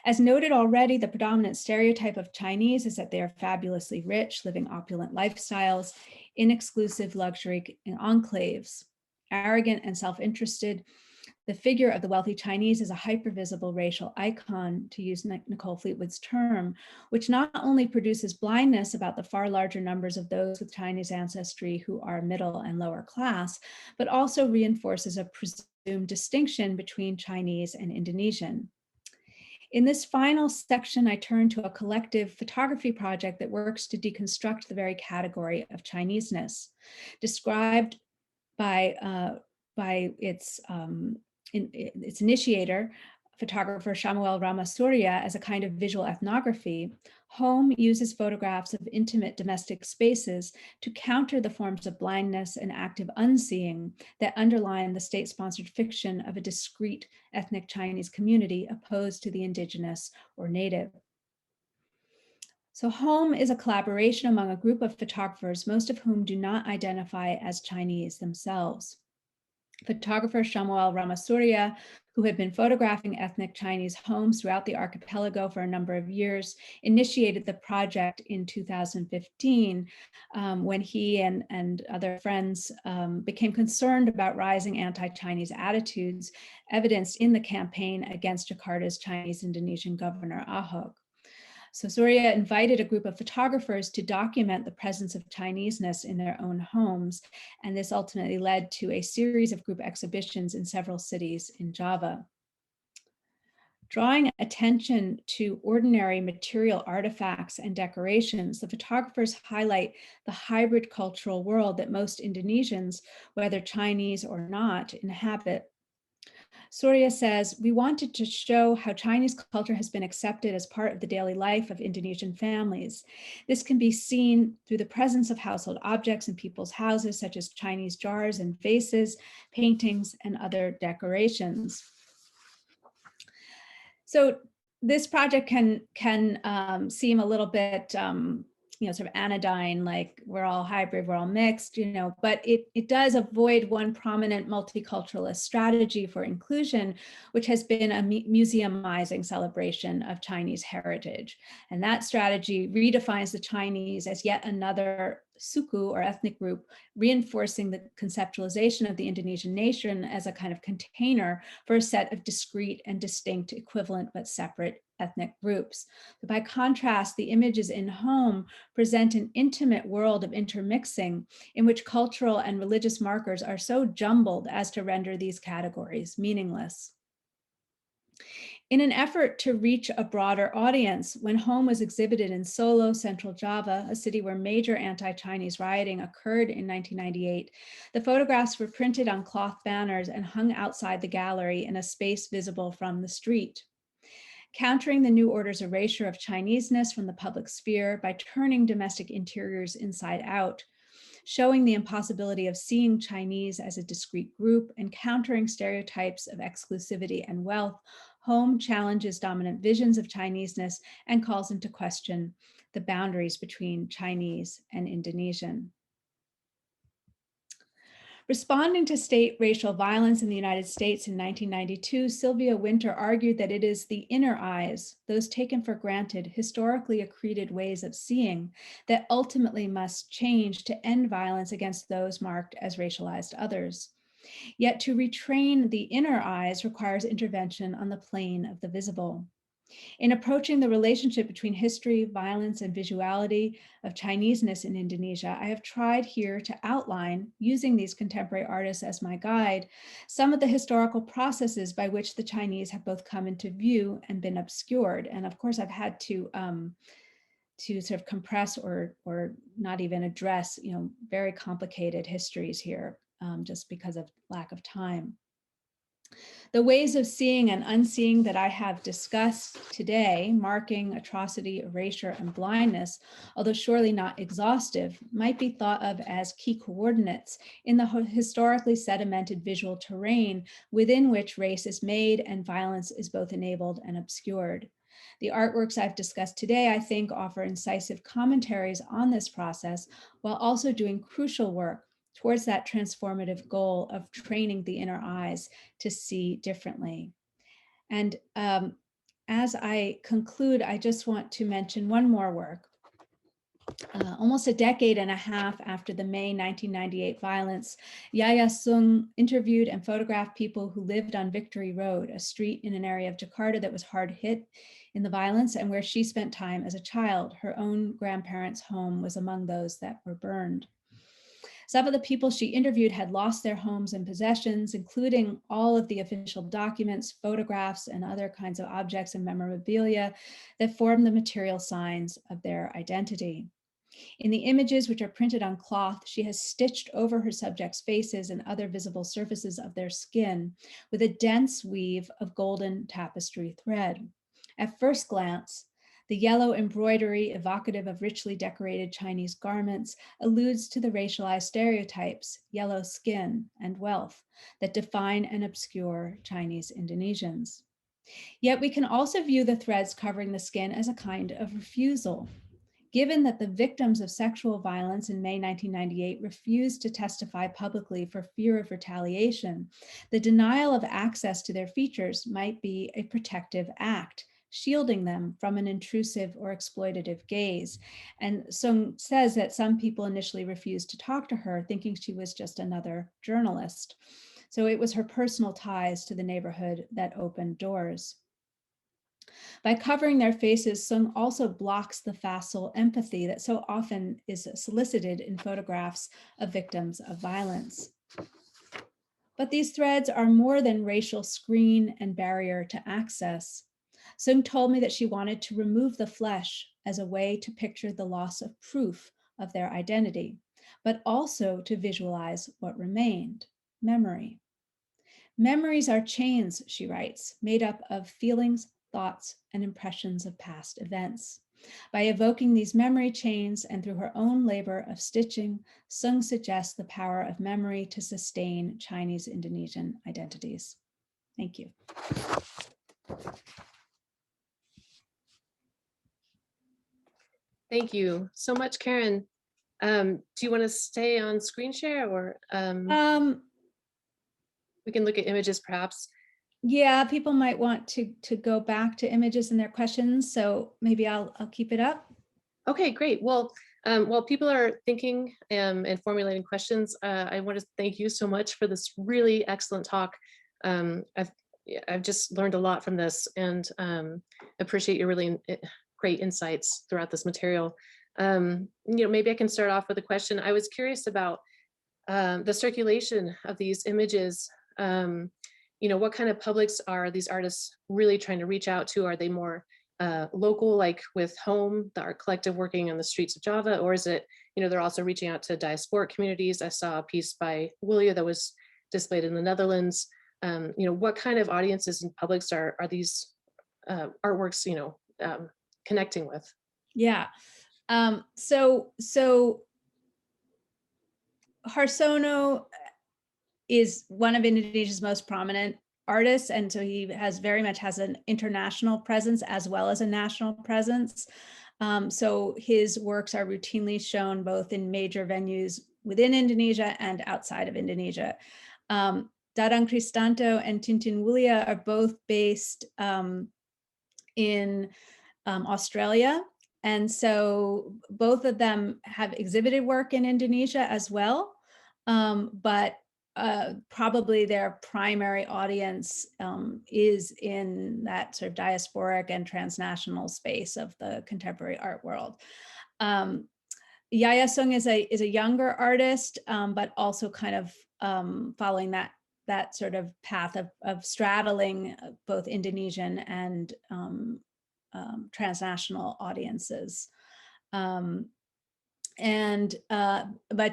S2: As noted already, the predominant stereotype of Chinese is that they are fabulously rich, living opulent lifestyles, in exclusive luxury enclaves. Arrogant and self-interested, the figure of the wealthy Chinese is a hypervisible racial icon, to use Nicole Fleetwood's term, which not only produces blindness about the far larger numbers of those with Chinese ancestry who are middle and lower class, but also reinforces a presumed distinction between Chinese and Indonesian. In this final section, I turn to a collective photography project that works to deconstruct the very category of Chineseness, described by its initiator, photographer Shamuel Ramasurya as a kind of visual ethnography, Home uses photographs of intimate domestic spaces to counter the forms of blindness and active unseeing that underline the state-sponsored fiction of a discrete ethnic Chinese community opposed to the indigenous or native. So Home is a collaboration among a group of photographers, most of whom do not identify as Chinese themselves. Photographer Shamuel Ramasurya, who had been photographing ethnic Chinese homes throughout the archipelago for a number of years, initiated the project in 2015 when he and other friends became concerned about rising anti-Chinese attitudes evidenced in the campaign against Jakarta's Chinese Indonesian governor, Ahok. So Surya invited a group of photographers to document the presence of Chineseness in their own homes, and this ultimately led to a series of group exhibitions in several cities in Java. Drawing attention to ordinary material artifacts and decorations, the photographers highlight the hybrid cultural world that most Indonesians, whether Chinese or not, inhabit. Surya says, we wanted to show how Chinese culture has been accepted as part of the daily life of Indonesian families. This can be seen through the presence of household objects in people's houses, such as Chinese jars and vases, paintings, and other decorations. So this project can seem a little bit sort of anodyne, like we're all hybrid, we're all mixed, but it does avoid one prominent multiculturalist strategy for inclusion, which has been a museumizing celebration of Chinese heritage. And that strategy redefines the Chinese as yet another suku or ethnic group, reinforcing the conceptualization of the Indonesian nation as a kind of container for a set of discrete and distinct, equivalent but separate ethnic groups. But by contrast, the images in Home present an intimate world of intermixing in which cultural and religious markers are so jumbled as to render these categories meaningless. In an effort to reach a broader audience, when Home was exhibited in Solo, Central Java, a city where major anti-Chinese rioting occurred in 1998, the photographs were printed on cloth banners and hung outside the gallery in a space visible from the street. Countering the New Order's erasure of Chineseness from the public sphere by turning domestic interiors inside out, showing the impossibility of seeing Chinese as a discrete group, and countering stereotypes of exclusivity and wealth, Home challenges dominant visions of Chineseness and calls into question the boundaries between Chinese and Indonesian. Responding to state racial violence in the United States in 1992, Sylvia Wynter argued that it is the inner eyes, those taken for granted, historically accreted ways of seeing, that ultimately must change to end violence against those marked as racialized others. Yet to retrain the inner eyes requires intervention on the plane of the visible. In approaching the relationship between history, violence, and visuality of Chineseness in Indonesia, I have tried here to outline, using these contemporary artists as my guide, some of the historical processes by which the Chinese have both come into view and been obscured. And of course, I've had to sort of compress or not even address, very complicated histories here, just because of lack of time. The ways of seeing and unseeing that I have discussed today, marking, atrocity, erasure, and blindness, although surely not exhaustive, might be thought of as key coordinates in the historically sedimented visual terrain within which race is made and violence is both enabled and obscured. The artworks I've discussed today, I think, offer incisive commentaries on this process while also doing crucial work towards that transformative goal of training the inner eyes to see differently. And as I conclude, I just want to mention one more work. Almost a decade and a half after the May 1998 violence, Yaya Sung interviewed and photographed people who lived on Victory Road, a street in an area of Jakarta that was hard hit in the violence and where she spent time as a child. Her own grandparents' home was among those that were burned. Some of the people she interviewed had lost their homes and possessions, including all of the official documents, photographs, and other kinds of objects and memorabilia that form the material signs of their identity. In the images, which are printed on cloth, she has stitched over her subjects' faces and other visible surfaces of their skin with a dense weave of golden tapestry thread. At first glance, the yellow embroidery, evocative of richly decorated Chinese garments, alludes to the racialized stereotypes, yellow skin and wealth, that define and obscure Chinese Indonesians. Yet we can also view the threads covering the skin as a kind of refusal. Given that the victims of sexual violence in May 1998 refused to testify publicly for fear of retaliation, the denial of access to their features might be a protective act, shielding them from an intrusive or exploitative gaze. And Sung says that some people initially refused to talk to her, thinking she was just another journalist. So it was her personal ties to the neighborhood that opened doors. By covering their faces, Sung also blocks the facile empathy that so often is solicited in photographs of victims of violence. But these threads are more than racial screen and barrier to access. Sung told me that she wanted to remove the flesh as a way to picture the loss of proof of their identity, but also to visualize what remained, memory. Memories are chains, she writes, made up of feelings, thoughts, and impressions of past events. By evoking these memory chains and through her own labor of stitching, Sung suggests the power of memory to sustain Chinese Indonesian identities. Thank you.
S1: Thank you so much, Karen. Do you want to stay on screen share, or we can look at images perhaps?
S2: Yeah, people might want to go back to images in their questions, so maybe I'll keep it up.
S1: Okay, great. Well, while people are thinking and formulating questions, I want to thank you so much for this really excellent talk. I've just learned a lot from this, and appreciate your really great insights throughout this material. Maybe I can start off with a question. I was curious about the circulation of these images. What kind of publics are these artists really trying to reach out to? Are they more local, like with Home, the art collective working on the streets of Java, or is it, they're also reaching out to diasporic communities? I saw a piece by Willia that was displayed in the Netherlands. What kind of audiences and publics are these artworks, connecting with?
S2: Yeah. So Harsono is one of Indonesia's most prominent artists, and so he very much has an international presence as well as a national presence. So his works are routinely shown both in major venues within Indonesia and outside of Indonesia. Dadang Kristanto and Tintin Wulia are both based in Australia. And so both of them have exhibited work in Indonesia as well, but probably their primary audience is in that sort of diasporic and transnational space of the contemporary art world. Yaya Sung is a younger artist, but also kind of following that sort of path of straddling both Indonesian and transnational audiences. But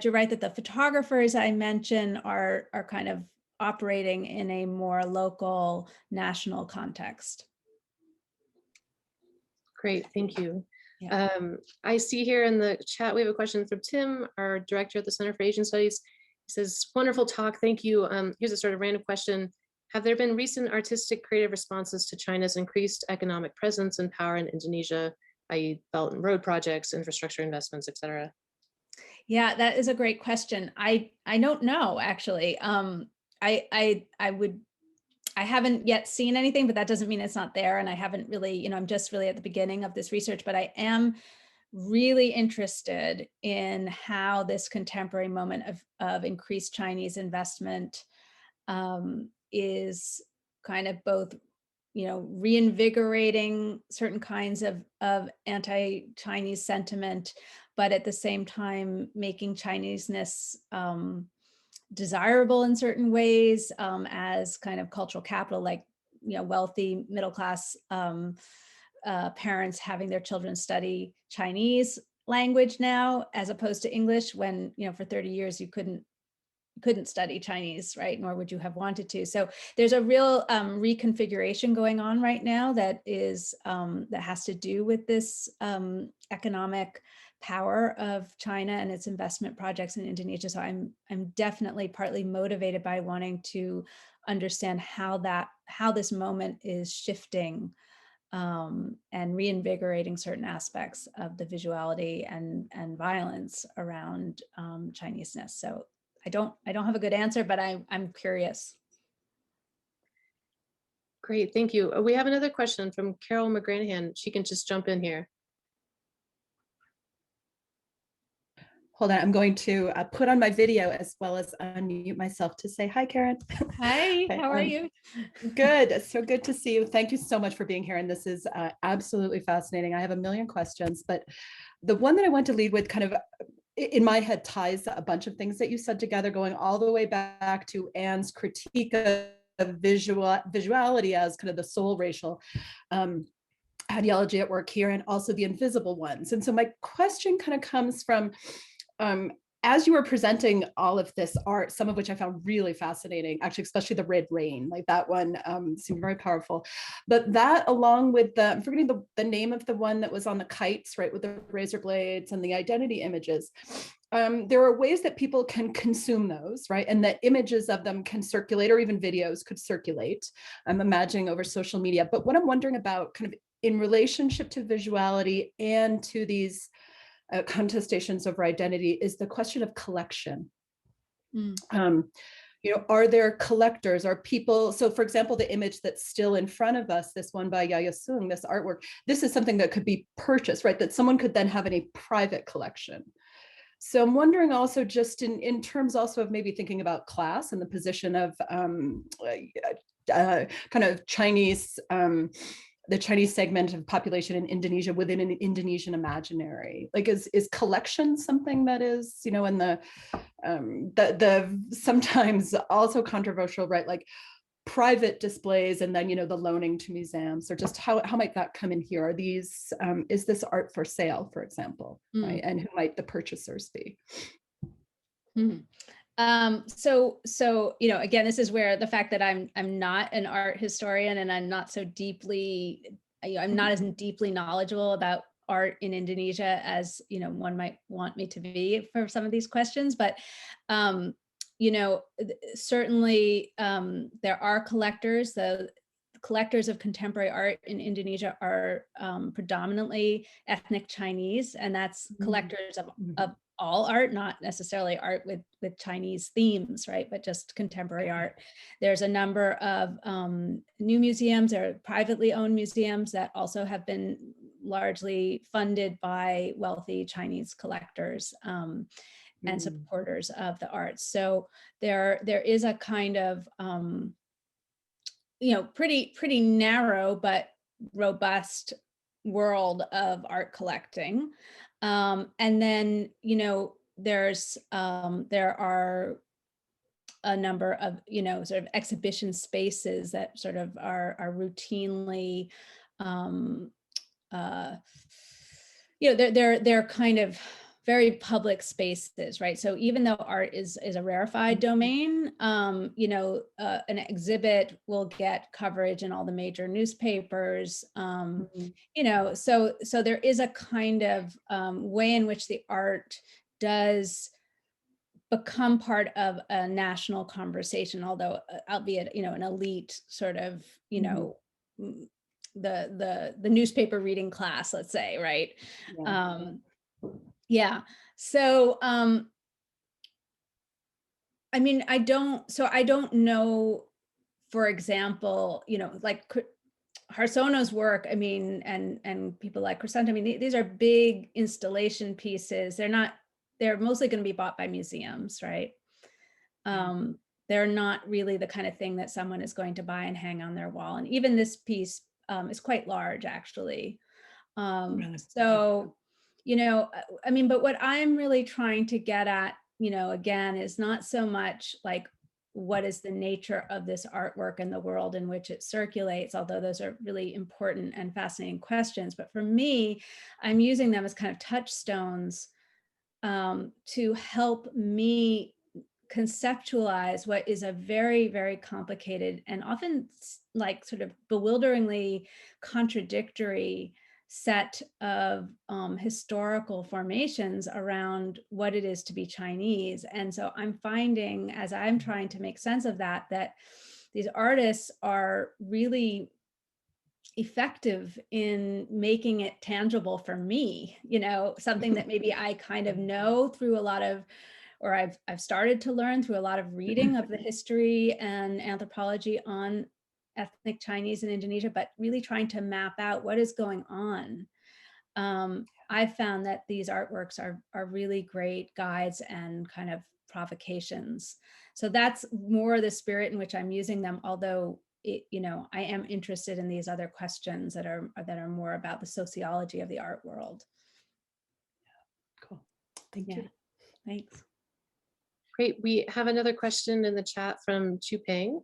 S2: you're right that the photographers I mentioned are kind of operating in a more local, national context.
S1: Great, thank you.
S2: Yeah.
S1: I see here in the chat, we have a question from Tim, our director at the Center for Asian Studies. He says, wonderful talk, thank you. Here's a sort of random question. Have there been recent artistic creative responses to China's increased economic presence and power in Indonesia, i.e. Belt and Road projects, infrastructure investments, et cetera?
S2: Yeah, that is a great question. I don't know, actually. I haven't yet seen anything, but that doesn't mean it's not there. And I haven't really, I'm just really at the beginning of this research, but I am really interested in how this contemporary moment of increased Chinese investment is kind of both, reinvigorating certain kinds of anti-Chinese sentiment, but at the same time making Chineseness desirable in certain ways as kind of cultural capital, like wealthy middle class parents having their children study Chinese language now, as opposed to English, when, for 30 years you couldn't study Chinese, right? Nor would you have wanted to. So there's a real reconfiguration going on right now that is that has to do with this economic power of China and its investment projects in Indonesia. So I'm definitely partly motivated by wanting to understand how this moment is shifting and reinvigorating certain aspects of the visuality and violence around Chineseness. So I don't have a good answer, but I'm curious.
S1: Great, thank you. We have another question from Carol McGranahan. She can just jump in here.
S3: Hold on, I'm going to put on my video as well as unmute myself to say hi, Karen.
S2: Hi, how are you?
S3: Good, so good to see you. Thank you so much for being here. And this is absolutely fascinating. I have a million questions, but the one that I want to lead with kind of in my head ties a bunch of things that you said together, going all the way back to Anne's critique of visuality as kind of the sole racial ideology at work here, and also the invisible ones. And so my question kind of comes from, as you were presenting all of this art, some of which I found really fascinating, actually, especially the Red Rain, like that one seemed very powerful. But that, along with I'm forgetting the name of the one that was on the kites, right, with the razor blades and the identity images. There are ways that people can consume those, right? And that images of them can circulate, or even videos could circulate, I'm imagining, over social media. But what I'm wondering about, kind of in relationship to visuality and to these contestations over identity, is the question of collection. Are there collectors, are people, so for example, the image that's still in front of us, this one by Yaya Sung, this artwork, this is something that could be purchased, right? That someone could then have in a private collection. So I'm wondering also, just in terms also of maybe thinking about class and the position of kind of Chinese, the Chinese segment of population in Indonesia within an Indonesian imaginary. Like, is collection something that is, in the sometimes also controversial, right? Like private displays, and then, the loaning to museums, or just how might that come in here? Are these, is this art for sale, for example, right? And who might the purchasers be?
S2: So again, this is where the fact that I'm not an art historian, and I'm not so deeply, I'm not as deeply knowledgeable about art in Indonesia as one might want me to be for some of these questions, but certainly there are collectors. The collectors of contemporary art in Indonesia are predominantly ethnic Chinese, and that's collectors of all art, not necessarily art with Chinese themes, right? But just contemporary art. There's a number of new museums or privately owned museums that also have been largely funded by wealthy Chinese collectors and supporters of the arts. So there is a kind of pretty narrow but robust world of art collecting. And then, there are a number of, sort of exhibition spaces that sort of are routinely, they're kind of very public spaces, right? So even though art is a rarefied domain, an exhibit will get coverage in all the major newspapers, so there is a kind of way in which the art does become part of a national conversation, although albeit, an elite sort of, the newspaper reading class, let's say, right? Yeah. So, I mean, I don't know, for example, like Harsono's work, I mean, and people like Crescent, I mean, these are big installation pieces. They're mostly going to be bought by museums, right? They're not really the kind of thing that someone is going to buy and hang on their wall. And even this piece is quite large, actually. So, I mean, but what I'm really trying to get at, again, is not so much like what is the nature of this artwork and the world in which it circulates, although those are really important and fascinating questions. But for me, I'm using them as kind of touchstones to help me conceptualize what is a very, very complicated and often like sort of bewilderingly contradictory set of historical formations around what it is to be Chinese. And so I'm finding, as I'm trying to make sense of that, that these artists are really effective in making it tangible for me, you know, something that maybe I kind of know through a lot of, or I've started to learn through a lot of reading of the history and anthropology on ethnic Chinese in Indonesia, but really trying to map out what is going on. I've found that these artworks are really great guides and kind of provocations. So that's more the spirit in which I'm using them, although you know, I am interested in these other questions that are more about the sociology of the art world.
S3: Cool. Thank you.
S2: Thanks.
S1: Great. We have another question in the chat from Chu Peng,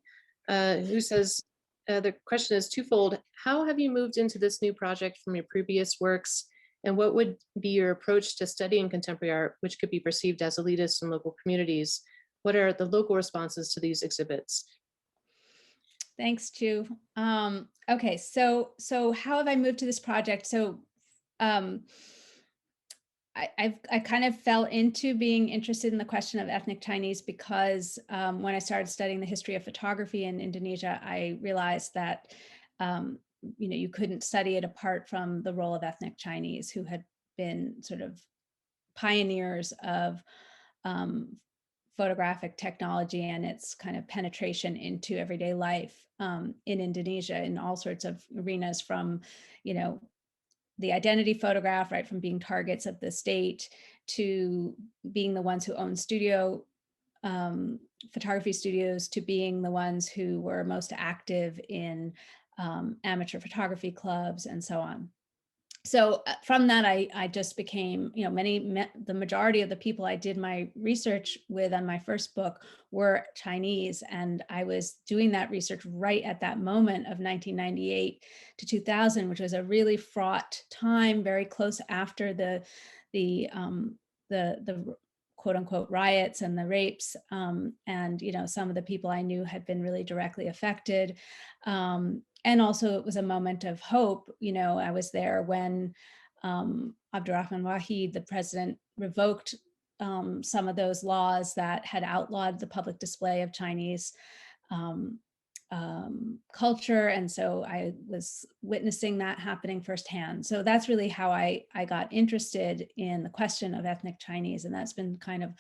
S1: who says, the question is twofold. How have you moved into this new project from your previous works? And what would be your approach to studying contemporary art, which could be perceived as elitist in local communities? What are the local responses to these exhibits?
S2: Thanks, Chu. Okay, so how have I moved to this project? So I kind of fell into being interested in the question of ethnic Chinese because when I started studying the history of photography in Indonesia, I realized that you know, you couldn't study it apart from the role of ethnic Chinese, who had been sort of pioneers of photographic technology and its kind of penetration into everyday life in Indonesia in all sorts of arenas, from, you know, the identity photograph, right, from being targets of the state to being the ones who own studio photography studios, to being the ones who were most active in amateur photography clubs and so on. So from that, I just became, you know, the majority of the people I did my research with on my first book were Chinese. And I was doing that research right at that moment of 1998 to 2000, which was a really fraught time, very close after the quote unquote riots and the rapes. And, you know, some of the people I knew had been really directly affected. And also it was a moment of hope. You know, I was there when Abdurrahman Wahid, the president, revoked some of those laws that had outlawed the public display of Chinese culture. And so I was witnessing that happening firsthand. So that's really how I got interested in the question of ethnic Chinese. And that's been kind of,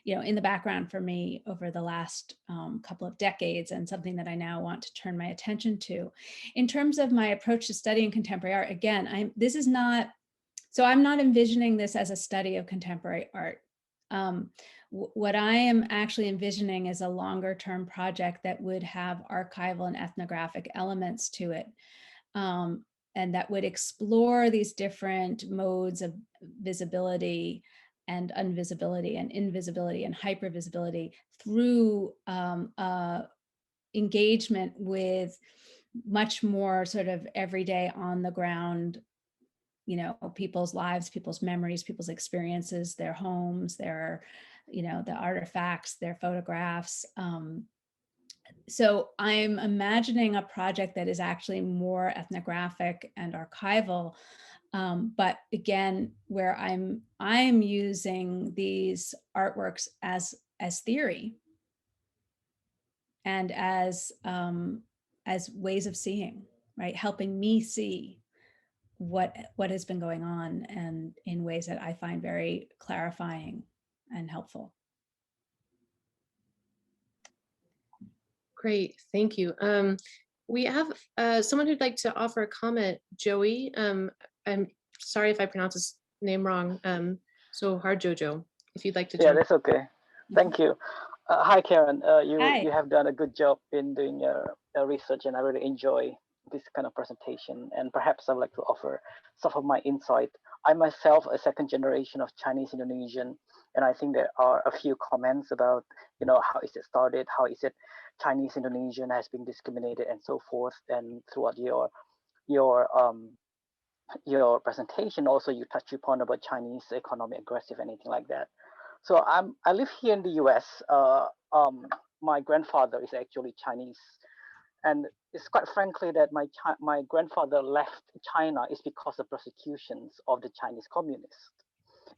S2: you know, in the background for me over the last couple of decades, and something that I now want to turn my attention to. In terms of my approach to studying contemporary art, again, I'm not envisioning this as a study of contemporary art. What I am actually envisioning is a longer term project that would have archival and ethnographic elements to it. And that would explore these different modes of visibility and invisibility and hypervisibility through engagement with much more sort of everyday on the ground, you know, people's lives, people's memories, people's experiences, their homes, their, you know, the artifacts, their photographs. So I'm imagining a project that is actually more ethnographic and archival, but again, where I'm using these artworks as theory and as ways of seeing, right, helping me see what has been going on, and in ways that I find very clarifying and helpful.
S1: Great, thank you. We have someone who'd like to offer a comment, Joey. I'm sorry if I pronounce his name wrong. So hard, Jojo, if you'd like to
S4: Yeah,
S1: jump.
S4: that's okay. Thank you. Hi, Karen.
S2: Hi.
S4: You have done a good job in doing your research, and I really enjoy this kind of presentation, and perhaps I would like to offer some of my insight. I myself a second generation of Chinese Indonesian, and I think there are a few comments about, how is it started, how is it Chinese Indonesian has been discriminated and so forth. And throughout your your presentation, also you touch upon about Chinese economy aggressive, anything like that. So I live here in the U.S. My grandfather is actually Chinese, and it's quite frankly that my grandfather left China is because of persecutions of the Chinese communists.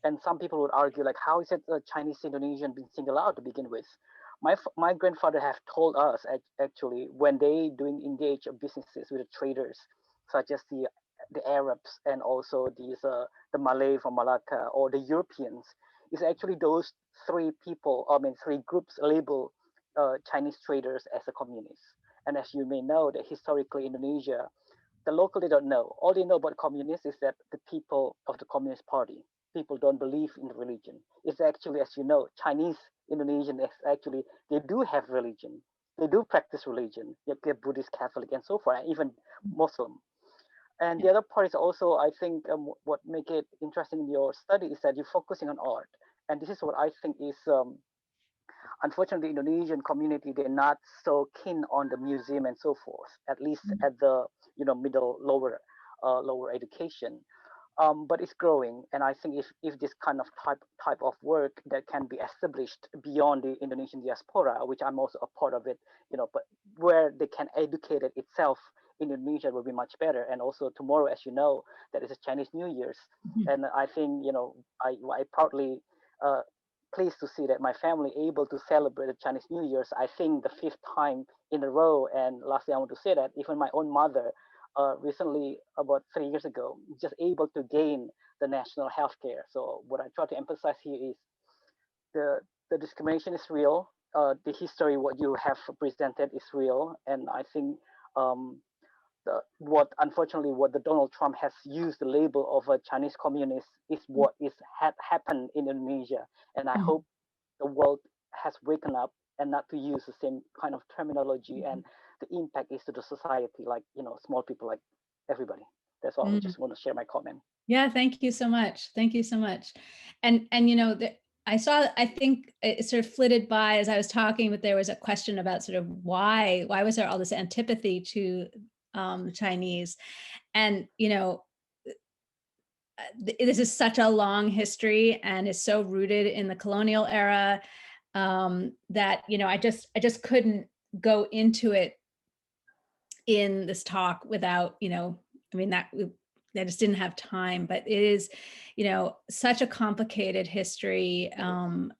S4: And some people would argue, like, how is it the Chinese Indonesian being singled out to begin with? My grandfather have told us actually when they doing engage of businesses with the traders, such as the Arabs and also the Malay from Malacca or the Europeans, is actually those three groups label Chinese traders as a communist. And as you may know, that historically Indonesia, the local, they don't know. All they know about communists is that the people of the Communist Party, people don't believe in religion. It's actually, as you know, Chinese Indonesian is actually, they do have religion. They do practice religion. They're Buddhist, Catholic, and so forth, and even Muslim. And the other part is also, I think, what make it interesting in your study is that you're focusing on art. And this is what I think is, unfortunately, the Indonesian community, they're not so keen on the museum and so forth, at least at the lower education. But it's growing, and I think if this kind of type of work that can be established beyond the Indonesian diaspora, which I'm also a part of it, but where they can educate it itself in Indonesia will be much better. And also tomorrow, as you know, that is a Chinese New Year's, and I think I proudly pleased to see that my family able to celebrate the Chinese New Year's. I think the 5th time in a row. And lastly, I want to say that even my own mother, recently, about 3 years ago, just able to gain the national health care. So what I try to emphasize here is the discrimination is real. The history, what you have presented is real. And I think unfortunately, what the Donald Trump has used the label of a Chinese communist is what had happened in Indonesia. And I hope the world has waken up and not to use the same kind of terminology, and the impact is to the society, like, small people, like everybody. That's all. I just want to share my comment.
S2: Yeah, thank you so much. Thank you so much. And I think it sort of flitted by as I was talking, but there was a question about sort of why was there all this antipathy to the Chinese? And, this is such a long history and is so rooted in the colonial era that, I just couldn't go into it in this talk without, I just didn't have time, but it is, such a complicated history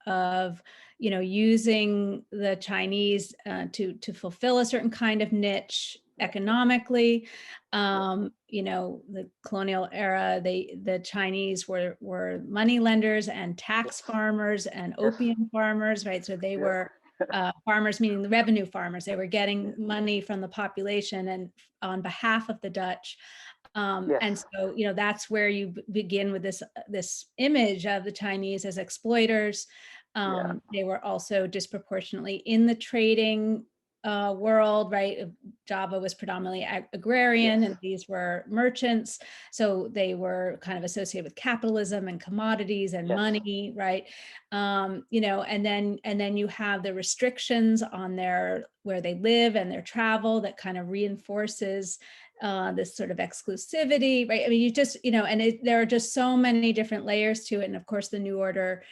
S2: of, using the Chinese to fulfill a certain kind of niche economically. The colonial era, the Chinese were money lenders and tax farmers and opium farmers, right? So they were farmers, meaning the revenue farmers. They were getting money from the population and on behalf of the Dutch. And so, that's where you begin with this image of the Chinese as exploiters. They were also disproportionately in the trading world, right? Java was predominantly agrarian, and these were merchants. So they were kind of associated with capitalism and commodities and money, right? And then you have the restrictions on where they live and their travel that kind of reinforces this sort of exclusivity, right? I mean, you just, there are just so many different layers to it. And of course, the New Order,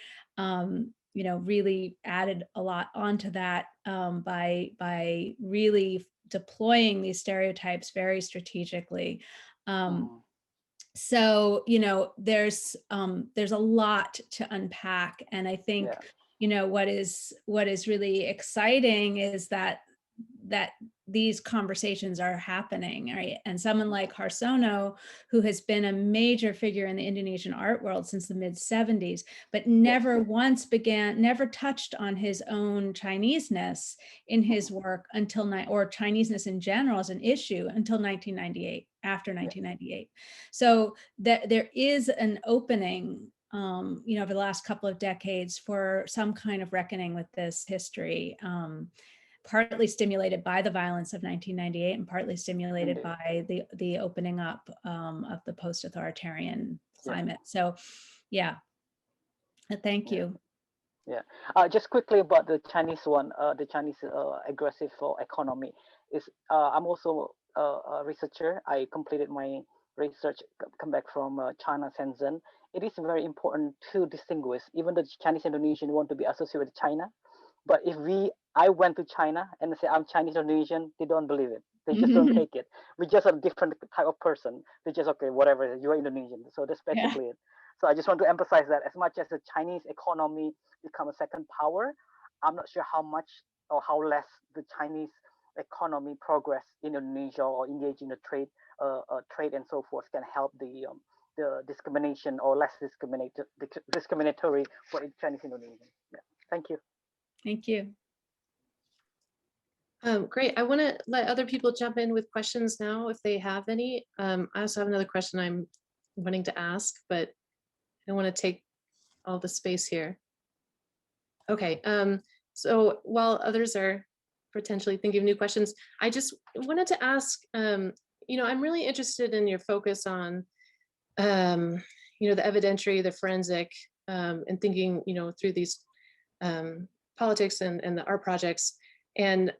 S2: really added a lot onto that by really deploying these stereotypes very strategically. So, there's a lot to unpack. And I think, what is really exciting is that these conversations are happening, right? And someone like Harsono, who has been a major figure in the Indonesian art world since the mid-70s, but never touched on his own Chineseness in his work or Chineseness in general as an issue until 1998, after 1998. So there is an opening, over the last couple of decades for some kind of reckoning with this history. partly stimulated by the violence of 1998 and partly stimulated
S4: Indeed.
S2: by the opening up of the post-authoritarian
S4: Yeah.
S2: climate. So, yeah, thank
S4: Yeah.
S2: you.
S4: Yeah. Just quickly about the Chinese one, the Chinese aggressive economy is. I'm also a researcher. I completed my research, come back from China, Shenzhen. It is very important to distinguish, even though Chinese Indonesian want to be associated with China. But if I went to China and say I'm Chinese Indonesian, they don't believe it. They just don't take it. We're just a different type of person. They just, okay, whatever, you're Indonesian. So that's basically it. So I just want to emphasize that as much as the Chinese economy become a second power, I'm not sure how much or how less the Chinese economy progress in Indonesia or engage in the trade and so forth can help the discrimination or less discriminatory for Chinese Indonesians. Yeah. Thank you.
S2: Thank you.
S1: Great. I want to let other people jump in with questions now if they have any. I also have another question I'm wanting to ask, but I don't want to take all the space here. Okay. So while others are potentially thinking of new questions, I just wanted to ask, I'm really interested in your focus on, the evidentiary, the forensic, and thinking, through these politics and the art projects. And,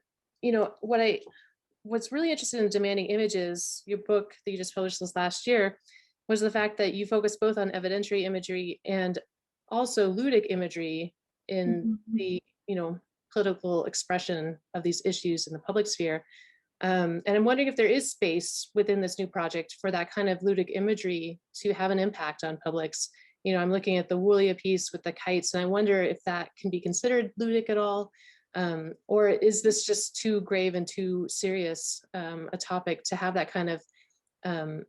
S1: what's really interested in Demanding Images, your book that you just published this last year, was the fact that you focus both on evidentiary imagery and also ludic imagery in the, political expression of these issues in the public sphere. And I'm wondering if there is space within this new project for that kind of ludic imagery to have an impact on publics. I'm looking at the Wulia piece with the kites, and I wonder if that can be considered ludic at all, or is this just too grave and too serious a topic to have that kind of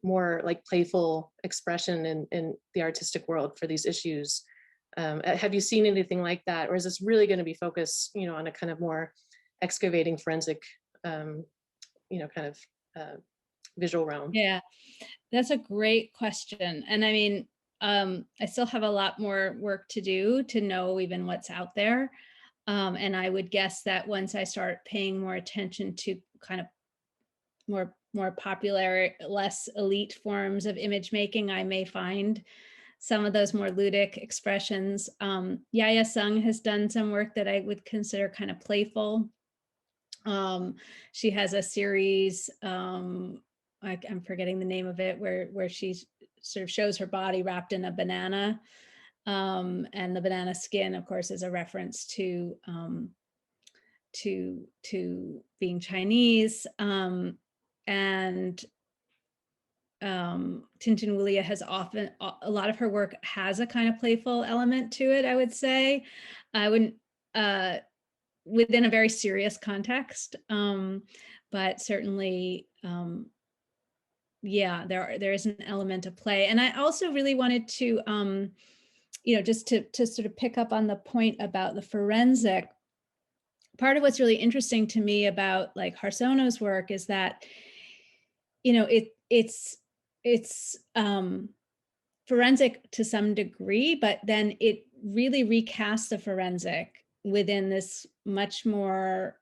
S1: more like playful expression in the artistic world for these issues? Have you seen anything like that, or is this really going to be focused, on a kind of more excavating forensic, kind of visual realm?
S2: Yeah, that's a great question. And I mean, I still have a lot more work to do to know even what's out there. And I would guess that once I start paying more attention to kind of more popular, less elite forms of image making, I may find some of those more ludic expressions. Yaya Sung has done some work that I would consider kind of playful. She has a series, I'm forgetting the name of it, where she sort of shows her body wrapped in a banana. And the banana skin, of course, is a reference to being Chinese. And Tintin Wulia has often, a lot of her work has a kind of playful element to it, I would say. I wouldn't, within a very serious context, but certainly, yeah, there is an element of play. And I also really wanted to, just to sort of pick up on the point about the forensic. Part of what's really interesting to me about like Harsono's work is that, it's forensic to some degree, but then it really recasts the forensic within this much more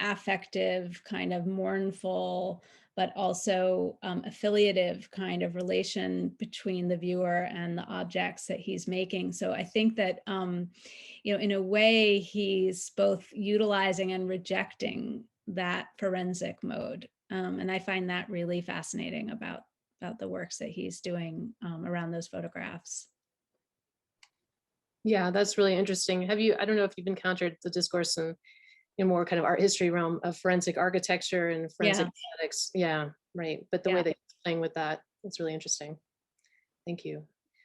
S2: affective, kind of mournful, but also affiliative kind of relation between the viewer and the objects that he's making. So I think that, in a way, he's both utilizing and rejecting that forensic mode. And I find that really fascinating about the works that he's doing around those photographs.
S1: Yeah, that's really interesting. I don't know if you've encountered the discourse in more kind of art history realm of forensic architecture and forensic aesthetics. Yeah, right. But the way that he's playing with that, it's really interesting. Thank you.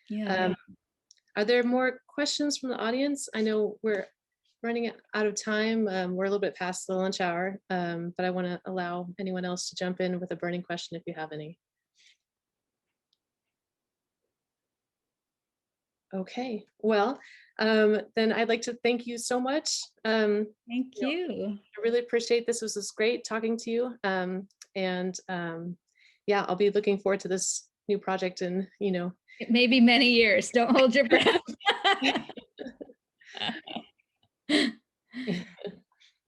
S2: Yeah.
S1: Are there more questions from the audience? I know we're running out of time. We're a little bit past the lunch hour, but I want to allow anyone else to jump in with a burning question if you have any. Okay, well, then I'd like to thank you so much.
S2: Thank you.
S1: I really appreciate this. This was great talking to you. Yeah, I'll be looking forward to this new project, and
S2: it may be many years. Don't hold your breath.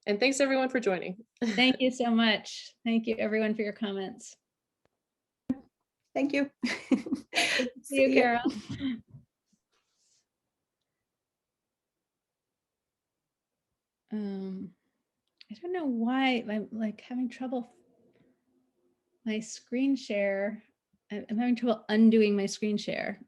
S1: And And thanks everyone for joining.
S2: Thank you so much. Thank you everyone for your comments.
S3: Thank you.
S2: See you,
S3: ya.
S2: Carol. I don't know why I'm like having trouble. My screen share. I'm having trouble undoing my screen share.